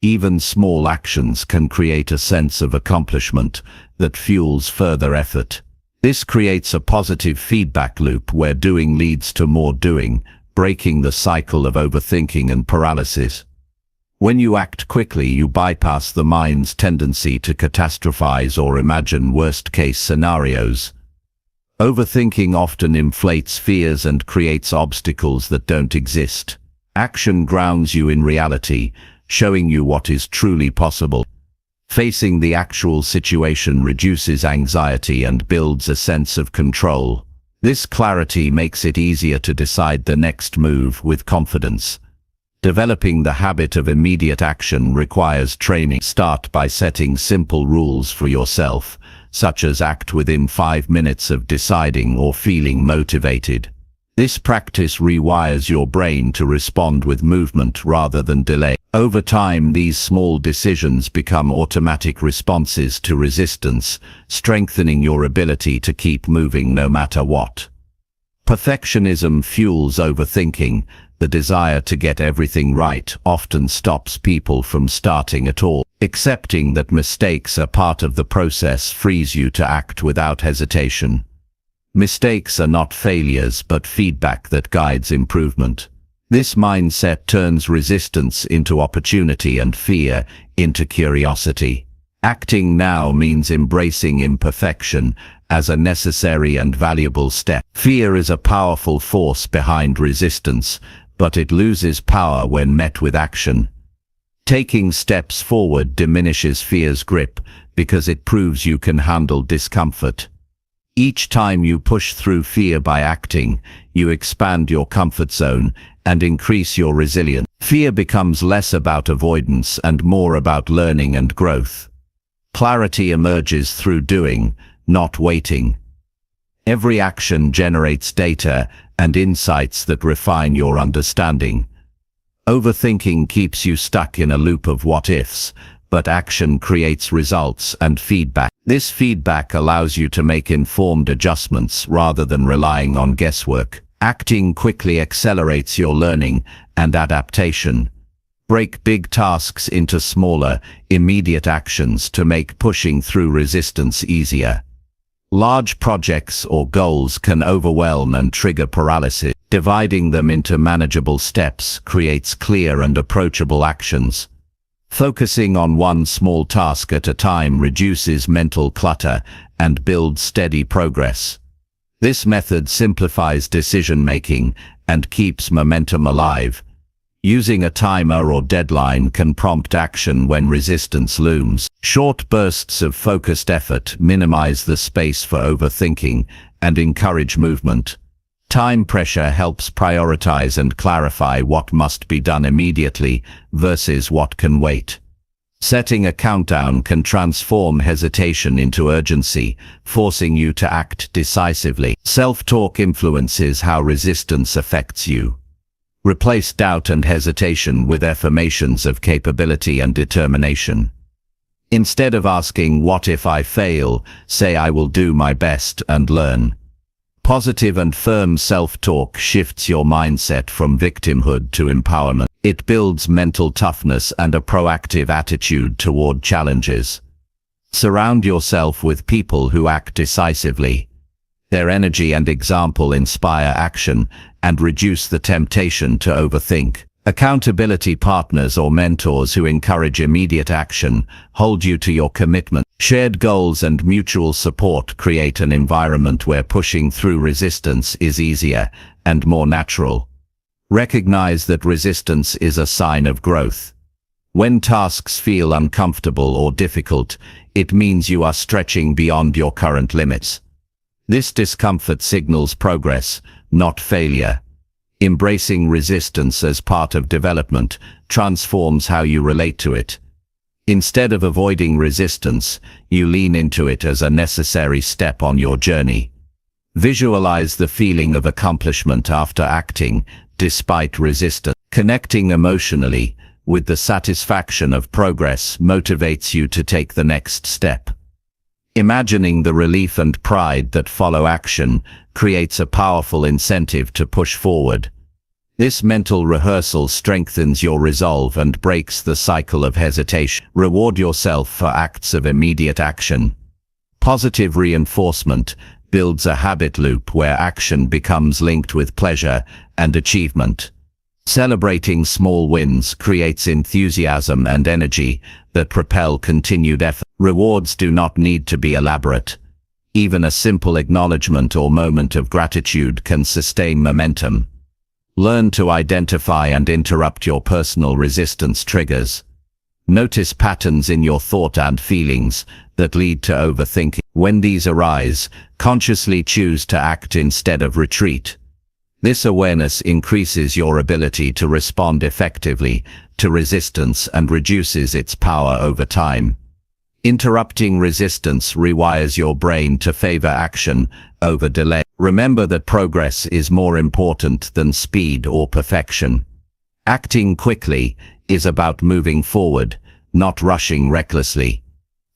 Even small actions can create a sense of accomplishment that fuels further effort. This creates a positive feedback loop where doing leads to more doing, breaking the cycle of overthinking and paralysis. When you act quickly, you bypass the mind's tendency to catastrophize or imagine worst-case scenarios. Overthinking often inflates fears and creates obstacles that don't exist. Action grounds you in reality, showing you what is truly possible. Facing the actual situation reduces anxiety and builds a sense of control. This clarity makes it easier to decide the next move with confidence. Developing the habit of immediate action requires training. Start by setting simple rules for yourself, such as act within 5 minutes of deciding or feeling motivated. This practice rewires your brain to respond with movement rather than delay. Over time, these small decisions become automatic responses to resistance, strengthening your ability to keep moving no matter what. Perfectionism fuels overthinking. The desire to get everything right often stops people from starting at all. Accepting that mistakes are part of the process frees you to act without hesitation. Mistakes are not failures but feedback that guides improvement. This mindset turns resistance into opportunity and fear into curiosity. Acting now means embracing imperfection as a necessary and valuable step. Fear is a powerful force behind resistance, but it loses power when met with action. Taking steps forward diminishes fear's grip because it proves you can handle discomfort. Each time you push through fear by acting, you expand your comfort zone and increase your resilience. Fear becomes less about avoidance and more about learning and growth. Clarity emerges through doing, not waiting. Every action generates data and insights that refine your understanding. Overthinking keeps you stuck in a loop of what-ifs, but action creates results and feedback. This feedback allows you to make informed adjustments rather than relying on guesswork. Acting quickly accelerates your learning and adaptation. Break big tasks into smaller, immediate actions to make pushing through resistance easier. Large projects or goals can overwhelm and trigger paralysis. Dividing them into manageable steps creates clear and approachable actions. Focusing on one small task at a time reduces mental clutter and builds steady progress. This method simplifies decision-making and keeps momentum alive. Using a timer or deadline can prompt action when resistance looms. Short bursts of focused effort minimize the space for overthinking and encourage movement. Time pressure helps prioritize and clarify what must be done immediately versus what can wait. Setting a countdown can transform hesitation into urgency, forcing you to act decisively. Self-talk influences how resistance affects you. Replace doubt and hesitation with affirmations of capability and determination. Instead of asking, "What if I fail?" say, "I will do my best and learn." Positive and firm self-talk shifts your mindset from victimhood to empowerment. It builds mental toughness and a proactive attitude toward challenges. Surround yourself with people who act decisively. Their energy and example inspire action and reduce the temptation to overthink. Accountability partners or mentors who encourage immediate action hold you to your commitment. Shared goals and mutual support create an environment where pushing through resistance is easier and more natural. Recognize that resistance is a sign of growth. When tasks feel uncomfortable or difficult, it means you are stretching beyond your current limits. This discomfort signals progress, not failure. Embracing resistance as part of development transforms how you relate to it. Instead of avoiding resistance, you lean into it as a necessary step on your journey. Visualize the feeling of accomplishment after acting, despite resistance. Connecting emotionally with the satisfaction of progress motivates you to take the next step. Imagining the relief and pride that follow action creates a powerful incentive to push forward. This mental rehearsal strengthens your resolve and breaks the cycle of hesitation. Reward yourself for acts of immediate action. Positive reinforcement builds a habit loop where action becomes linked with pleasure and achievement. Celebrating small wins creates enthusiasm and energy that propel continued effort. Rewards do not need to be elaborate. Even a simple acknowledgement or moment of gratitude can sustain momentum. Learn to identify and interrupt your personal resistance triggers. Notice patterns in your thought and feelings that lead to overthinking. When these arise, consciously choose to act instead of retreat. This awareness increases your ability to respond effectively to resistance and reduces its power over time. Interrupting resistance rewires your brain to favor action over delay. Remember that progress is more important than speed or perfection. Acting quickly is about moving forward, not rushing recklessly.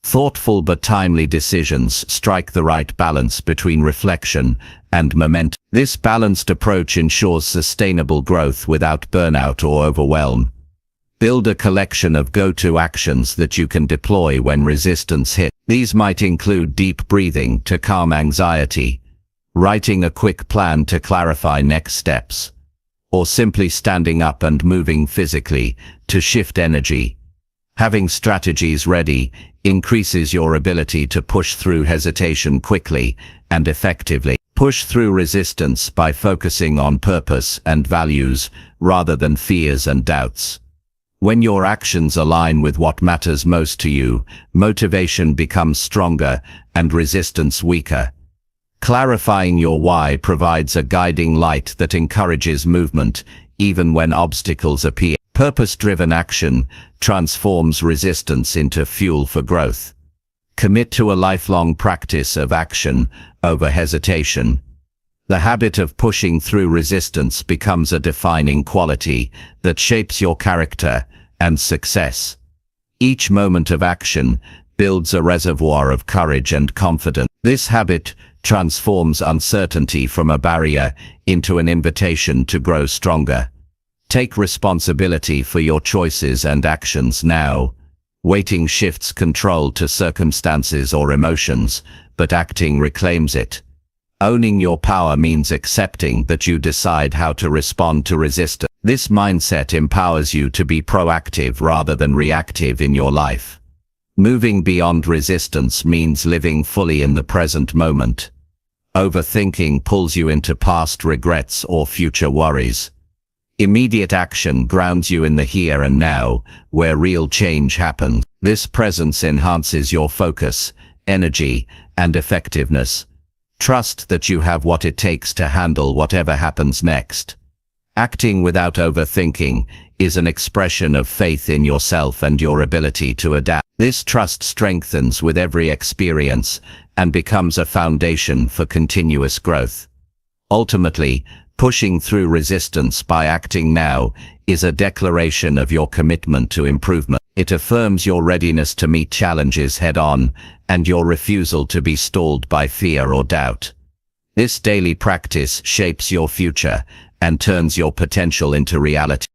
Thoughtful but timely decisions strike the right balance between reflection and momentum. This balanced approach ensures sustainable growth without burnout or overwhelm. Build a collection of go-to actions that you can deploy when resistance hits. These might include deep breathing to calm anxiety, writing a quick plan to clarify next steps, or simply standing up and moving physically to shift energy. Having strategies ready increases your ability to push through hesitation quickly and effectively. Push through resistance by focusing on purpose and values rather than fears and doubts. When your actions align with what matters most to you, motivation becomes stronger and resistance weaker. Clarifying your why provides a guiding light that encourages movement even when obstacles appear. Purpose-driven action transforms resistance into fuel for growth. Commit to a lifelong practice of action over hesitation. The habit of pushing through resistance becomes a defining quality that shapes your character and success. Each moment of action builds a reservoir of courage and confidence. This habit transforms uncertainty from a barrier into an invitation to grow stronger. Take responsibility for your choices and actions now. Waiting shifts control to circumstances or emotions, but acting reclaims it. Owning your power means accepting that you decide how to respond to resistance. This mindset empowers you to be proactive rather than reactive in your life. Moving beyond resistance means living fully in the present moment. Overthinking pulls you into past regrets or future worries. Immediate action grounds you in the here and now, where real change happens. This presence enhances your focus, energy, and effectiveness. Trust that you have what it takes to handle whatever happens next. Acting without overthinking is an expression of faith in yourself and your ability to adapt. This trust strengthens with every experience and becomes a foundation for continuous growth. Ultimately, pushing through resistance by acting now is a declaration of your commitment to improvement. It affirms your readiness to meet challenges head-on and your refusal to be stalled by fear or doubt. This daily practice shapes your future and turns your potential into reality.